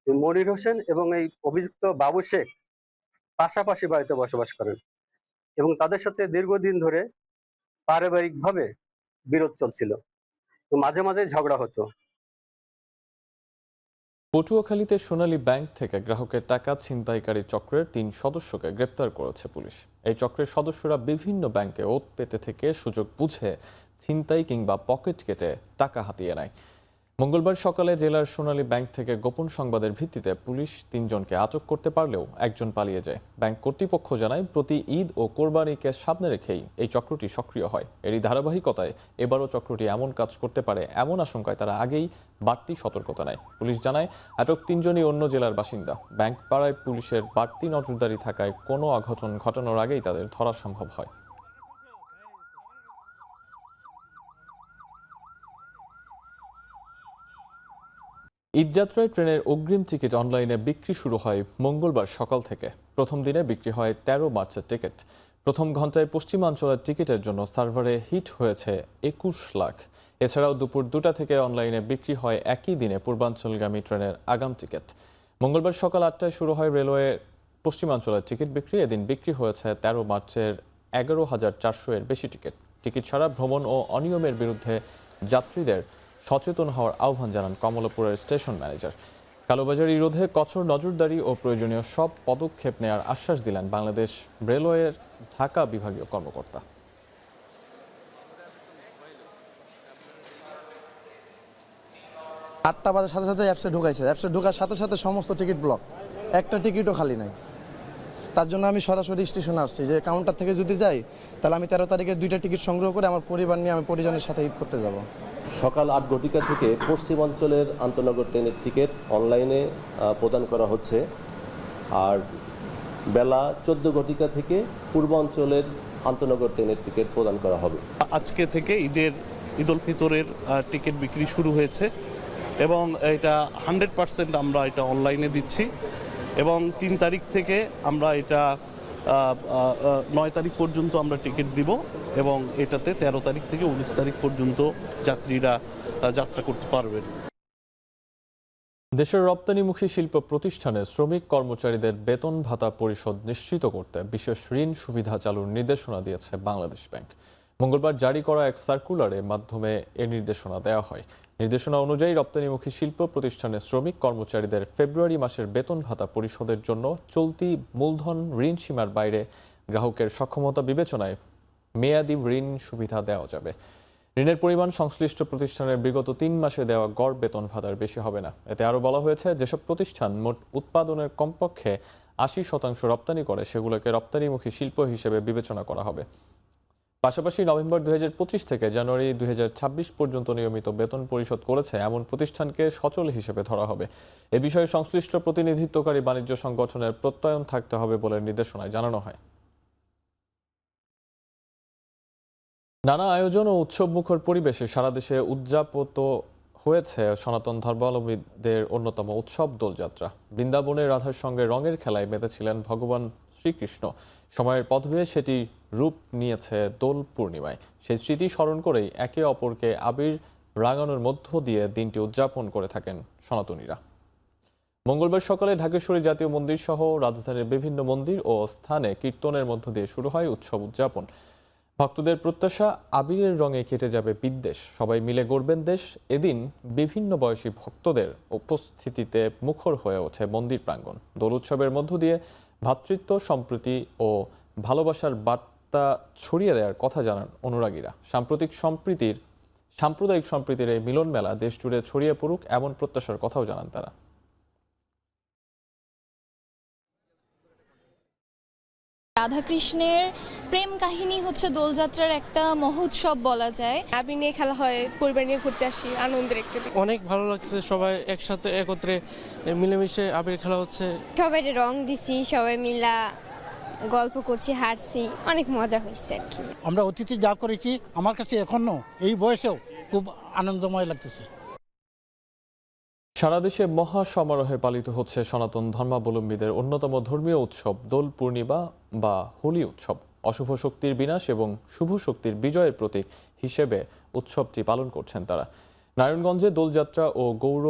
মনির হোসেন এবং এই অভিযুক্ত বাবু শেখ পাশাপাশি বাড়িতে বসবাস করেন এবং তাদের সাথে দীর্ঘদিন ধরে পারিবারিকভাবে বিরোধ চলছিল, তো মাঝে মাঝে ঝগড়া হতো। পটুয়াখালীতে সোনালী ব্যাংক থেকে গ্রাহকের টাকা ছিনতাইকারী চক্রের 3 সদস্যকে গ্রেপ্তার করেছে পুলিশ। এই চক্রের সদস্যরা বিভিন্ন ব্যাংকে ওত পেতে থেকে সুযোগ বুঝে ছিনতাই কিংবা পকেট কেটে টাকা হাতিয়ে নেয়। মঙ্গলবার সকালে জেলার সোনালী ব্যাংক থেকে গোপন সংবাদের ভিত্তিতে পুলিশ 3 জনকে আটক করতে পারলেও একজন পালিয়ে যায়। ব্যাংক কর্তৃপক্ষ জানায়, প্রতি ঈদ ও কোরবানিকে সামনে রেখেই এই চক্রটি সক্রিয় হয়। এরই ধারাবাহিকতায় এবারও চক্রটি এমন কাজ করতে পারে এমন আশঙ্কায় তারা আগেই বাড়তি সতর্কতা নেয়। পুলিশ জানায়, আটক 3 জনই অন্য জেলার বাসিন্দা। ব্যাংক পাড়ায় পুলিশের বাড়তি নজরদারি থাকায় কোনো অঘটন ঘটানোর আগেই তাদের ধরা সম্ভব হয়। ঈদযাত্রায় ট্রেনের অগ্রিম টিকিট অনলাইনে বিক্রি শুরু হয় মঙ্গলবার সকাল থেকে। প্রথম দিনে বিক্রি হয় 13 মার্চের টিকিট। প্রথম ঘন্টায় পশ্চিমাঞ্চলের টিকিটের জন্য সার্ভারে হিট হয়েছে 21 লাখ। এছাড়াও দুপুর 2টা থেকে অনলাইনে বিক্রি হয় একই দিনে পূর্বাঞ্চলগামী ট্রেনের আগাম টিকিট। মঙ্গলবার সকাল 8টায় শুরু হয় রেলওয়ে পশ্চিমাঞ্চলের টিকিট বিক্রি। এদিন বিক্রি হয়েছে 13 মার্চের 11,400 এর বেশি টিকিট। টিকিট ছাড়া ভ্রমণ ও অনিয়মের বিরুদ্ধে যাত্রীদের সচেতন হওয়ার আহ্বান জানান কমলাপুরের স্টেশন ম্যানেজার। কালোবাজারি রোধে কঠোর নজরদারি ও প্রয়োজনীয় সব পদক্ষেপ নেওয়ার আশ্বাস দিলেন বাংলাদেশ রেলওয়ের ঢাকা বিভাগীয় কর্মকর্তা। 8টা বাজার সাথে সাথে অ্যাপসে ঢুকাইছে, অ্যাপসে ঢোকার সাথে সাথে সমস্ত টিকিট ব্লক, একটা টিকিটও খালি নাই। তার জন্য আমি সরাসরি স্টেশনে আসছি যে কাউন্টার থেকে যদি যাই তাহলে আমি 13 তারিখে 2টা টিকিট সংগ্রহ করে আমার পরিবার নিয়ে আমি পরিজনের সাথে ঈদ করতে যাব। সকাল 8 ঘটিকা থেকে পশ্চিমাঞ্চলের আন্তনগর ট্রেনের টিকিট অনলাইনে প্রদান করা হচ্ছে, আর বেলা 14 ঘটিকা থেকে পূর্বাঞ্চলের আন্তনগর ট্রেনের টিকিট প্রদান করা হবে। আজকে থেকে ঈদ উল ফিতরের টিকিট বিক্রি শুরু হয়েছে এবং এটা 100% আমরা এটা অনলাইনে দিচ্ছি এবং 3 তারিখ থেকে আমরা এটা 9 তারিখ পর্যন্ত আমরা টিকিট দিব এবং এটাতে 13 তারিখ থেকে 19 তারিখ পর্যন্ত যাত্রীরা যাত্রা করতে পারবেন। দেশের রপ্তানিমুখী শিল্প প্রতিষ্ঠানে শ্রমিক কর্মচারীদের বেতন ভাতা পরিশোধ নিশ্চিত করতে বিশেষ ঋণ সুবিধা চালুর নির্দেশনা দিয়েছে বাংলাদেশ ব্যাংক। মঙ্গলবার জারি করা এক সার্কুলারের মাধ্যমে এ নির্দেশনা দেওয়া হয়। নির্দেশনা অনুযায়ী রপ্তানিমুখী শিল্প প্রতিষ্ঠানের শ্রমিক কর্মচারীদের ফেব্রুয়ারি মাসের বেতন ভাতা পরিশোধের জন্য চলতি মূলধন ঋণ সীমার বাইরে গ্রাহকের সক্ষমতা বিবেচনায় মেয়াদি ঋণ সুবিধা দেওয়া যাবে। ঋণের পরিমাণ সংশ্লিষ্ট প্রতিষ্ঠানের বিগত 3 মাসে দেওয়া গড় বেতন ভাতার বেশি হবে না। এতে আরও বলা হয়েছে, যেসব প্রতিষ্ঠান মোট উৎপাদনের কমপক্ষে 80% রপ্তানি করে সেগুলোকে রপ্তানিমুখী শিল্প হিসেবে বিবেচনা করা হবে। পাশাপাশি নভেম্বর 2025 থেকে জানুয়ারি 2026 পর্যন্ত নিয়মিত বেতন পরিশোধ করেছে এমন প্রতিষ্ঠানকে সচল হিসেবে ধরা হবে। এ বিষয়ে সংশ্লিষ্ট প্রতিনিধিত্বকারী বাণিজ্য সংগঠনের প্রত্যয়ন থাকতে হবে বলে নির্দেশনায় জানানো হয়। নানা আয়োজন ও উৎসবমুখর পরিবেশে সারা দেশে উদযাপিত হয়েছে সনাতন ধর্মাবলম্বীদের অন্যতম উৎসব দোলযাত্রা। বৃন্দাবনের রাধার সঙ্গে রঙের খেলায় মেতেছিলেন ভগবান শ্রীকৃষ্ণ। সময়ের পথ বেয়ে সেটি রূপ নিয়েছে দোল পূর্ণিমায়। সেই স্মৃতি স্মরণ করেই একে অপরকে আবির রাঙানোর মধ্য দিয়ে দিনটি উদযাপন করে থাকেন সনাতনীরা। মঙ্গলবার সকালে ঢাকেশ্বরী জাতীয় মন্দির সহ রাজধানীর বিভিন্ন মন্দির ও স্থানে কীর্তনের মধ্য দিয়ে শুরু হয় উৎসব উদযাপন। ভক্তদের প্রত্যাশা, আবিরের রঙে কেটে যাবে বিদ্বেষ, সবাই মিলে গড়বেন দেশ। এদিন বিভিন্ন বয়সী ভক্তদের উপস্থিতিতে মুখর হয়ে ওঠে মন্দির প্রাঙ্গণ। দোল উৎসবের মধ্য দিয়ে ভ্রাতৃত্ব, সম্প্রীতি ও ভালোবাসার বার্তা ছড়িয়ে দেওয়ার কথা জানান অনুরাগীরা। সাম্প্রদায়িক সম্প্রীতির এই মিলন মেলা দেশ জুড়ে ছড়িয়ে পড়ুক এমন প্রত্যাশার কথাও জানান তারা। রাধাকৃষ্ণের প্রেম কাহিনী হচ্ছে দোলযাত্রার একটা মহোৎসব বলা যায়। আবির নিয়ে খেলা হয়, পরিবার নিয়ে ঘুরতে আসি, আনন্দের একটা দিন। অনেক ভালো লাগছে, সবাই একসাথে একত্রে মিলেমিশে আবির খেলা হচ্ছে। সবাই রং দিছি, সবাই মিলা গল্প করছি, হাঁটছি, অনেক মজা হয়েছে আর কি। আমরা অতীতে যা করেছি আমার কাছে এখনো এই বয়সেও খুব আনন্দময় লাগতেছে। সারা দেশে মহা সমারোহে পালিত হচ্ছে সনাতন ধর্মাবলম্বীদের অন্যতম ধর্মীয় উৎসব দোল পূর্ণিমা বা হোলি উৎসব। অশুভ শক্তির বিনাশ এবং শুভ শক্তির বিজয়ের প্রতীক হিসেবে উৎসবটি পালন করছেন তারা। নারায়ণগঞ্জে দোলযাত্রা ও গৌর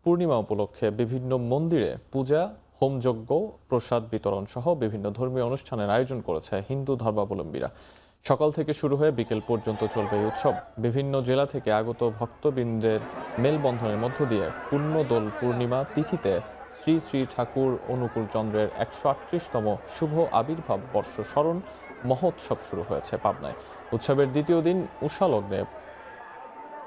পূর্ণিমা উপলক্ষে বিভিন্ন মন্দিরে পূজা, হোমযজ্ঞ, প্রসাদ বিতরণ সহ বিভিন্ন ধর্মীয় অনুষ্ঠানের আয়োজন করেছে হিন্দু ধর্মাবলম্বীরা। সকাল থেকে শুরু হয়ে বিকেল পর্যন্ত চলবে এই উৎসব। বিভিন্ন জেলা থেকে আগত ভক্তবৃন্দের মেলবন্ধনের মধ্য দিয়ে পূর্ণ দোল পূর্ণিমা তিথিতে শ্রী শ্রী ঠাকুর অনুকূল চন্দ্রের 138তম শুভ আবির্ভাব বর্ষ স্মরণ মহোৎসব শুরু হয়েছে পাবনায়। উৎসবের দ্বিতীয় দিন উষালগ্নে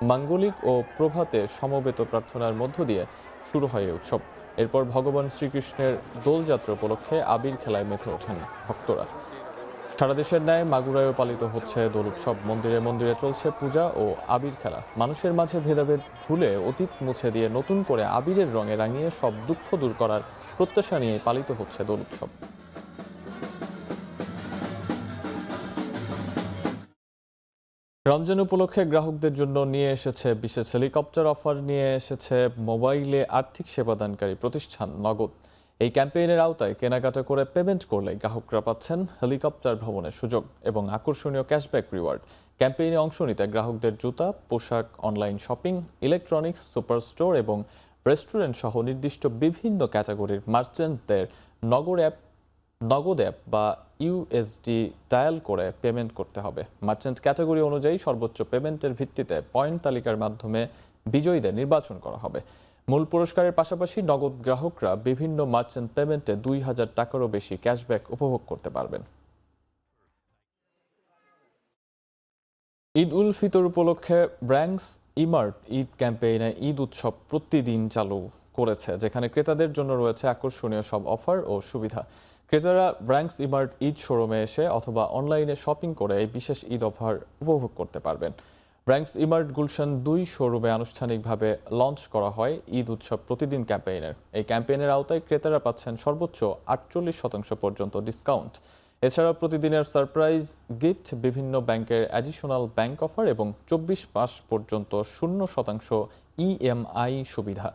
মাঙ্গলিক ও প্রভাতে সমবেত প্রার্থনার মধ্য দিয়ে শুরু হয় এই উৎসব। এরপর ভগবান শ্রীকৃষ্ণের দোলযাত্রা উপলক্ষে আবির খেলায় মেতে ওঠেন ভক্তরা। সারা দেশের ন্যায় মাগুরায়ও পালিত হচ্ছে দোল উৎসব। মন্দিরে মন্দিরে চলছে পূজা ও আবির খেলা। মানুষের মাঝে ভেদাভেদ ভুলে অতীত মুছে দিয়ে নতুন করে আবিরের রঙে রাঙিয়ে সব দুঃখ দূর করার প্রত্যাশা নিয়ে পালিত হচ্ছে দোল উৎসব। রমজান উপলক্ষে গ্রাহকদের জন্য নিয়ে এসেছে বিশেষ হেলিকপ্টার অফার, নিয়ে এসেছে মোবাইলে আর্থিক সেবাদানকারী প্রতিষ্ঠান নগদ। এই ক্যাম্পেইনের আওতায় কেনাকাটা করে পেমেন্ট করলে গ্রাহকরা পাচ্ছেন হেলিকপ্টার ভ্রমণের সুযোগ এবং আকর্ষণীয় ক্যাশব্যাক রিওয়ার্ড। ক্যাম্পেইনে অংশ নিতে গ্রাহকদের জুতা, পোশাক, online shopping, electronics, super store এবং রেস্টুরেন্ট সহ নির্দিষ্ট বিভিন্ন ক্যাটাগরির মার্চেন্টদের নগদ অ্যাপ বা ইউএসডি ডায়াল করে পেমেন্ট করতে হবে। মার্চেন্ট ক্যাটাগরি অনুযায়ী সর্বোচ্চ পেমেন্টের ভিত্তিতে পয়েন্ট তালিকার মাধ্যমে বিজয়ীদের নির্বাচন করা হবে। মূল পুরস্কারের পাশাপাশি নগদ গ্রাহকরা বিভিন্ন মার্চেন্ট পেমেন্টে 2000 টাকারও বেশি ক্যাশব্যাক উপভোগ করতে পারবেন। ঈদ উল ফিতর উপলক্ষে ব্র্যাংকস ইমার্ট ঈদ ক্যাম্পেইনে ঈদ উৎসব প্রতিদিন চালু করেছে, যেখানে ক্রেতাদের জন্য রয়েছে আকর্ষণীয় সব অফার ও সুবিধা। ক্রেতারা ব্র্যাংকস ইমার্ট ঈদ শোরুমে এসে অথবা অনলাইনে শপিং করে এই বিশেষ ঈদ অফার উপভোগ করতে পারবেন। ব্র্যাংকস ইমার্ট গুলশান 2 শোরুমে আনুষ্ঠানিকভাবে লঞ্চ করা হয় ঈদ উৎসব প্রতিদিন ক্যাম্পেইনের। এই ক্যাম্পেইনের আওতায় ক্রেতারা পাচ্ছেন সর্বোচ্চ 48% পর্যন্ত ডিসকাউন্ট। এছাড়াও প্রতিদিনের সারপ্রাইজ গিফট, বিভিন্ন ব্যাংকের অ্যাডিশনাল ব্যাংক অফার এবং 24 মাস পর্যন্ত 0% ইএমআই সুবিধা।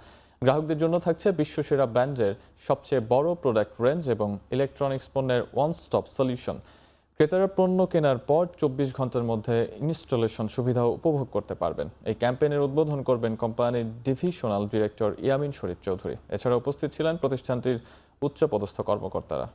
গ্রাহকদের জন্য থাকছে বিশ্বসেরা ব্র্যান্ডের সবচেয়ে বড় প্রোডাক্ট রেঞ্জ এবং ইলেকট্রনিক্স পণ্যের ওয়ান স্টপ সলিউশন। ক্রেতারা পণ্য কেনার পর 24 ঘন্টার মধ্যে ইনস্টলেশন সুবিধাও উপভোগ করতে পারবেন। এই ক্যাম্পেইনের উদ্বোধন করবেন কোম্পানির ডিভিশনাল ডিরেক্টর ইয়ামিন শরীফ চৌধুরী। এছাড়া উপস্থিত ছিলেন প্রতিষ্ঠানটির উচ্চপদস্থ কর্মকর্তারা।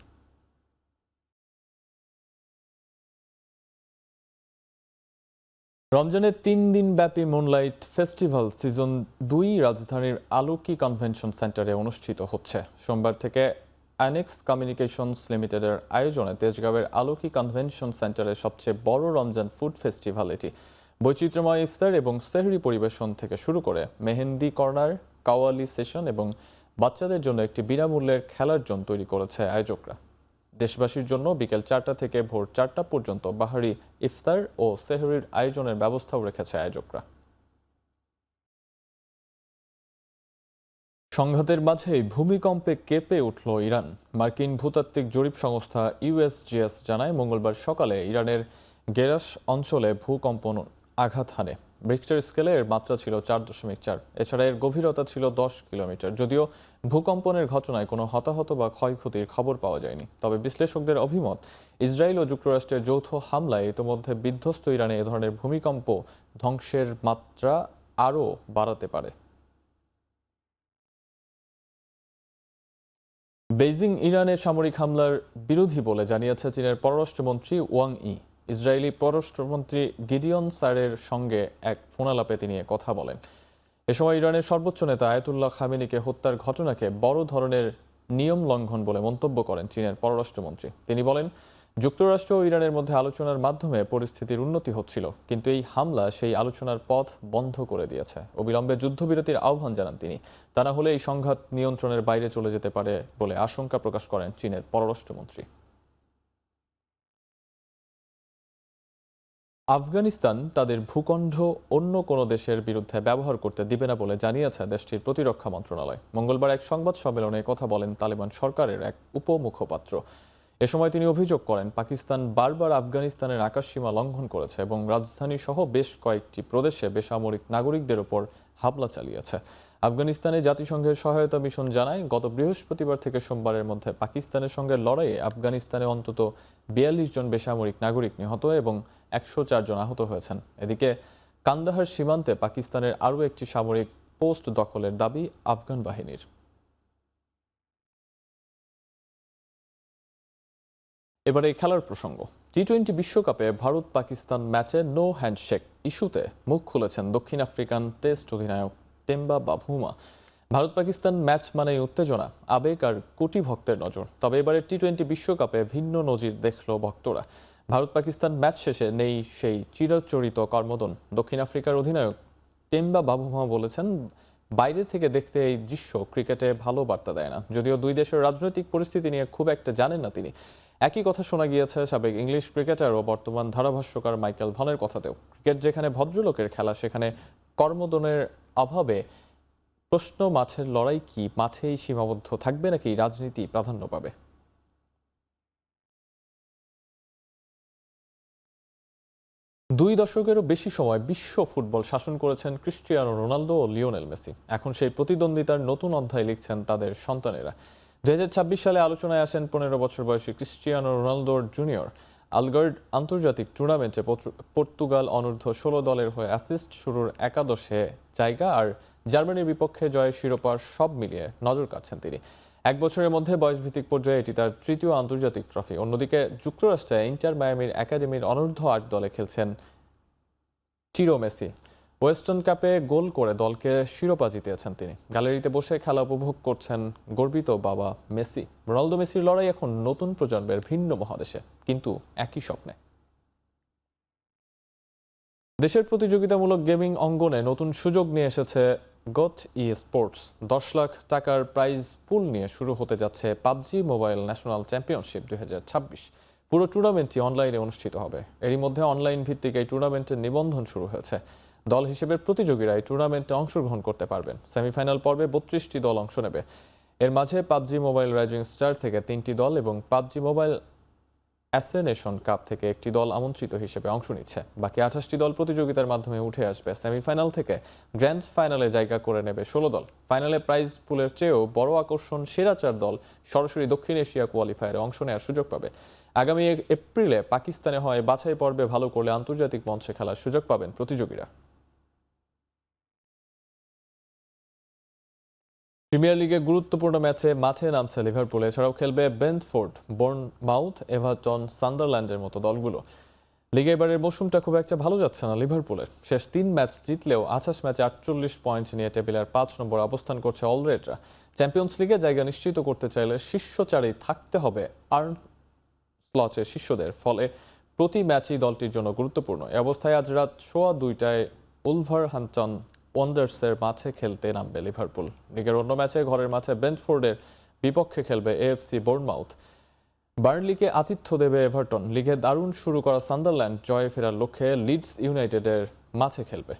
রমজানের 3 দিন ব্যাপী মুনলাইট ফেস্টিভ্যাল সিজন 2 রাজধানীর আলোকি কনভেনশন সেন্টারে অনুষ্ঠিত হচ্ছে। সোমবার থেকে অ্যানেক্স কমিউনিকেশনস লিমিটেডের আয়োজনে তেজগাঁওয়ের আলোকি কনভেনশন সেন্টারের সবচেয়ে বড় রমজান ফুড ফেস্টিভ্যাল এটি। বৈচিত্র্যময় ইফতার এবং সেহরি পরিবেশন থেকে শুরু করে মেহেন্দি কর্নার, কাওয়ালি সেশন এবং বাচ্চাদের জন্য একটি বিনামূল্যের খেলার জোন তৈরি করেছে আয়োজকরা। দেশবাসীর জন্য বিকেল 4টা থেকে ভোর 4টা পর্যন্ত বাহারি ইফতার ও সেহরির আয়োজনের ব্যবস্থাও রেখেছে আয়োজকরা। সংঘাতের মাঝেই ভূমিকম্পে কেঁপে উঠল ইরান। মার্কিন ভূতাত্ত্বিক জরিপ সংস্থা USGS জানায় মঙ্গলবার সকালে ইরানের গেরাস অঞ্চলে ভূকম্পন আঘাত হানে। রিক্টার স্কেলে এর মাত্রা ছিল 4.4। এছাড়া এর গভীরতা ছিল 10 কিলোমিটার। যদিও ভূকম্পনের ঘটনায় কোনো হতাহত বা ক্ষয়ক্ষতির খবর পাওয়া যায়নি। তবে বিশ্লেষকদের অভিমত, ইসরায়েল ও যুক্তরাষ্ট্রের যৌথ হামলায় ইতোমধ্যে বিধ্বস্ত ইরানে এ ধরনের ভূমিকম্প ধ্বংসের মাত্রা আরও বাড়াতে পারে। বেইজিং ইরানের সামরিক হামলার বিরোধী বলে জানিয়েছে চীনের পররাষ্ট্রমন্ত্রী ওয়াং ই। ইসরায়েলি পররাষ্ট্রমন্ত্রী গিডিয়ন সারের সঙ্গে এক ফোনালাপে তিনি কথা বলেন। এ সময় ইরানের সর্বোচ্চ নেতা আয়াতুল্লাহ খামেনিকে হত্যার ঘটনাকে বড় ধরনের নিয়ম লঙ্ঘন বলে মন্তব্য করেন চীনের পররাষ্ট্রমন্ত্রী। তিনি বলেন, যুক্তরাষ্ট্র ও ইরানের মধ্যে আলোচনার মাধ্যমে পরিস্থিতির উন্নতি হচ্ছিল, কিন্তু এই হামলা সেই আলোচনার পথ বন্ধ করে দিয়েছে। অবিলম্বে যুদ্ধবিরতির আহ্বান জানান তিনি। তা না হলে এই সংঘাত নিয়ন্ত্রণের বাইরে চলে যেতে পারে বলে আশঙ্কা প্রকাশ করেন চীনের পররাষ্ট্রমন্ত্রী। আফগানিস্তান তাদের ভূখণ্ড অন্য কোনো দেশের বিরুদ্ধে ব্যবহার করতে দিবে না বলে জানিয়েছে দেশটির প্রতিরক্ষা মন্ত্রণালয়। মঙ্গলবার এক সংবাদ সম্মেলনে কথা বলেন তালেবান সরকারের এক উপমুখপাত্র। এ সময় তিনি অভিযোগ করেন, পাকিস্তান বারবার আফগানিস্তানের আকাশসীমা লঙ্ঘন করেছে এবং রাজধানী সহ বেশ কয়েকটি প্রদেশে বেসামরিক নাগরিকদের উপর হামলা চালিয়েছে। আফগানিস্তানে জাতিসংঘের সহায়তা মিশন জানায়, গত বৃহস্পতিবার থেকে সোমবারের মধ্যে পাকিস্তানের সঙ্গে লড়াইয়ে আফগানিস্তানে অন্তত 42 জন বেসামরিক নাগরিক নিহত এবং 104 জন আহত হয়েছেন। এদিকে কান্দাহার সীমান্তে পাকিস্তানের আরও একটি সামরিক পোস্ট দখলের দাবি আফগান বাহিনীর। এবারে খেলার প্রসঙ্গ। টি-20 বিশ্বকাপে ভারত পাকিস্তান ম্যাচে নো হ্যান্ডশেক ইস্যুতে মুখ খুলেছেন দক্ষিণ আফ্রিকান টেস্ট অধিনায়ক Temba Bavuma. Bharat Pakistan match মানেই উত্তেজনা, আবেগ আর কোটি ভক্তের নজর। তবে এবারে টি-20 বিশ্বকাপে ভিন্ন নজির দেখল ভক্তরা। ভারত পাকিস্তান ম্যাচ শেষে নেই সেই চিরাচরিত কর্মদন। দক্ষিণ আফ্রিকার অধিনায়ক টেম্বা বাভুমা বলেছেন, বাইরে থেকে দেখতে এই দৃশ্য ক্রিকেটে ভালো বার্তা দেয় না। যদিও দুই দেশের রাজনৈতিক পরিস্থিতি নিয়ে খুব একটা জানেন না তিনি। একই কথা শোনা গিয়েছে সাবেক ইংলিশ ক্রিকেটার ও বর্তমান ধারাভাষ্যকার মাইকেল ভনের কথাতেও। ক্রিকেট যেখানে ভদ্রলোকের খেলা, সেখানে কর্মদনের অভাবে প্রশ্ন, মাঠের লড়াই কি মাঠেই সীমাবদ্ধ থাকবে নাকি রাজনীতি প্রাধান্য পাবে? দুই দশকেরও বেশি সময় বিশ্ব ফুটবল শাসন করেছেন ক্রিস্টিয়ানো রোনালদো ও লিওনেল মেসি। এখন সেই প্রতিদ্বন্দ্বিতার নতুন অধ্যায় লিখছেন তাদের সন্তানেরা। 2026 সালে আলোচনায় আসেন 15 বছর বয়সী ক্রিস্টিয়ানো রোনালদোর জুনিয়র। আলগার্ড আন্তর্জাতিক টুর্নামেন্টে পর্তুগাল অনূর্ধ্ব 16 দলের হয়ে অ্যাসিস্ট, শুরুর একাদশে জায়গা আর জার্মানির বিপক্ষে জয়ের শিরোপার সব মিলিয়ে নজর কাটছেন তিনি। এক বছরের মধ্যে বয়সভিত্তিক পর্যায়ে এটি তার তৃতীয় আন্তর্জাতিক ট্রফি। অন্যদিকে যুক্তরাষ্ট্রে ইন্টার মায়ামির একাডেমির অনূর্ধ্ব 8 দলে খেলছেন চিরো মেসি। ওয়েস্টার্ন কাপে গোল করে দলকে শিরোপা জিতিয়েছেন তিনি। গ্যালারিতে বসে খেলা উপভোগ করছেন গর্বিত বাবা মেসি। রোনালদো মেসির লড়াই এখন নতুন প্রজন্মের ভিন্ন মহাদেশে, কিন্তু একই স্বপ্নে। দেশের প্রতিযোগিতামূলক গেমিং অঙ্গনে নতুন সুযোগ নিয়ে এসেছে গট ই স্পোর্টস। 10 লাখ টাকার প্রাইজ পুল নিয়ে শুরু হতে যাচ্ছে পাবজি মোবাইল ন্যাশনাল চ্যাম্পিয়নশিপ 2026। পুরো টুর্নামেন্টটি অনলাইনে অনুষ্ঠিত হবে। এরই মধ্যে অনলাইন ভিত্তিক এই টুর্নামেন্টের নিবন্ধন শুরু হয়েছে। দল হিসেবে প্রতিযোগীরা এই টুর্নামেন্টে অংশগ্রহণ করতে পারবেন। সেমিফাইনাল পর্বে 32টি দল অংশ নেবে। এর মাঝে পাবজি মোবাইল রাইজিং স্টার থেকে 3টি দল এবং পাবজি মোবাইল অ্যাসেনেশন কাপ থেকে একটি দল আমন্ত্রিত হিসেবে অংশ নিচ্ছে। বাকি 28টি দল প্রতিযোগিতার মাধ্যমে উঠে আসবে। সেমিফাইনাল থেকে গ্র্যান্ড ফাইনালে জায়গা করে নেবে 16 দল। ফাইনালে প্রাইজ পুলের চেয়েও বড় আকর্ষণ, সেরা 4 দল সরাসরি দক্ষিণ এশিয়া কোয়ালিফায়ারে অংশ নেওয়ার সুযোগ পাবে। আগামী এপ্রিলে পাকিস্তানে হয় বাছাই পর্বে ভালো করলে আন্তর্জাতিক মঞ্চে খেলার সুযোগ পাবেন প্রতিযোগীরা। প্রিমিয়ার লিগে গুরুত্বপূর্ণ ম্যাচে মাঠে নামছে লিভারপুল। এছাড়াও খেলবে ব্রেন্টফোর্ড, বোর্নমাউথ, এভারটন, সান্ডারল্যান্ডের মতো দলগুলো। লিগে এবারের মৌসুমটা খুব একটা ভালো যাচ্ছে না লিভারপুলের। শেষ 3 ম্যাচ জিতলেও 28 ম্যাচে 48 পয়েন্ট নিয়ে টেবিলের 5 নম্বর অবস্থান করছে অলরেডরা। চ্যাম্পিয়ন্স লিগে জায়গা নিশ্চিত করতে চাইলে শীর্ষ 4-এই থাকতে হবে আর্ন স্লটের শিষ্যদের। ফলে প্রতি ম্যাচই দলটির জন্য গুরুত্বপূর্ণ। এ অবস্থায় আজ রাত 2:15টায় উলভারহ্যাম্পটন ওয়ান্ডার্সের মাঠে খেলতে নামবে লিভারপুল। লিগের অন্য ম্যাচে ঘরের মাঠে ব্রেন্টফোর্ডের বিপক্ষে খেলবে এএফসি বোর্নমাউথ। বার্নলিকে আতিথ্য দেবে এভারটন। লিগে দারুণ শুরু করা সান্ডারল্যান্ড জয়ে ফেরার লক্ষ্যে লিডস ইউনাইটেডের মাঠে খেলবে।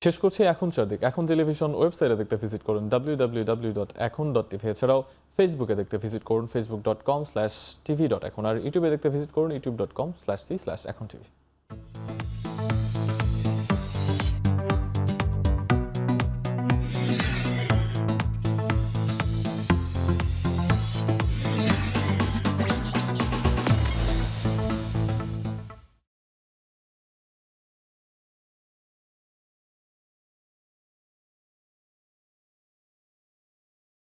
শেষ করছি এখন চারদিক। এখন টেলিভিশন ওয়েবসাইটে দেখতে ভিজিট করুন www.ekon.tv। এছাড়াও ফেসবুকে দেখতে ভিজিট করুন facebook.com/tv.ekon আর ইউটিউবে দেখতে ভিজিট করুন youtube.com/c/ekontv।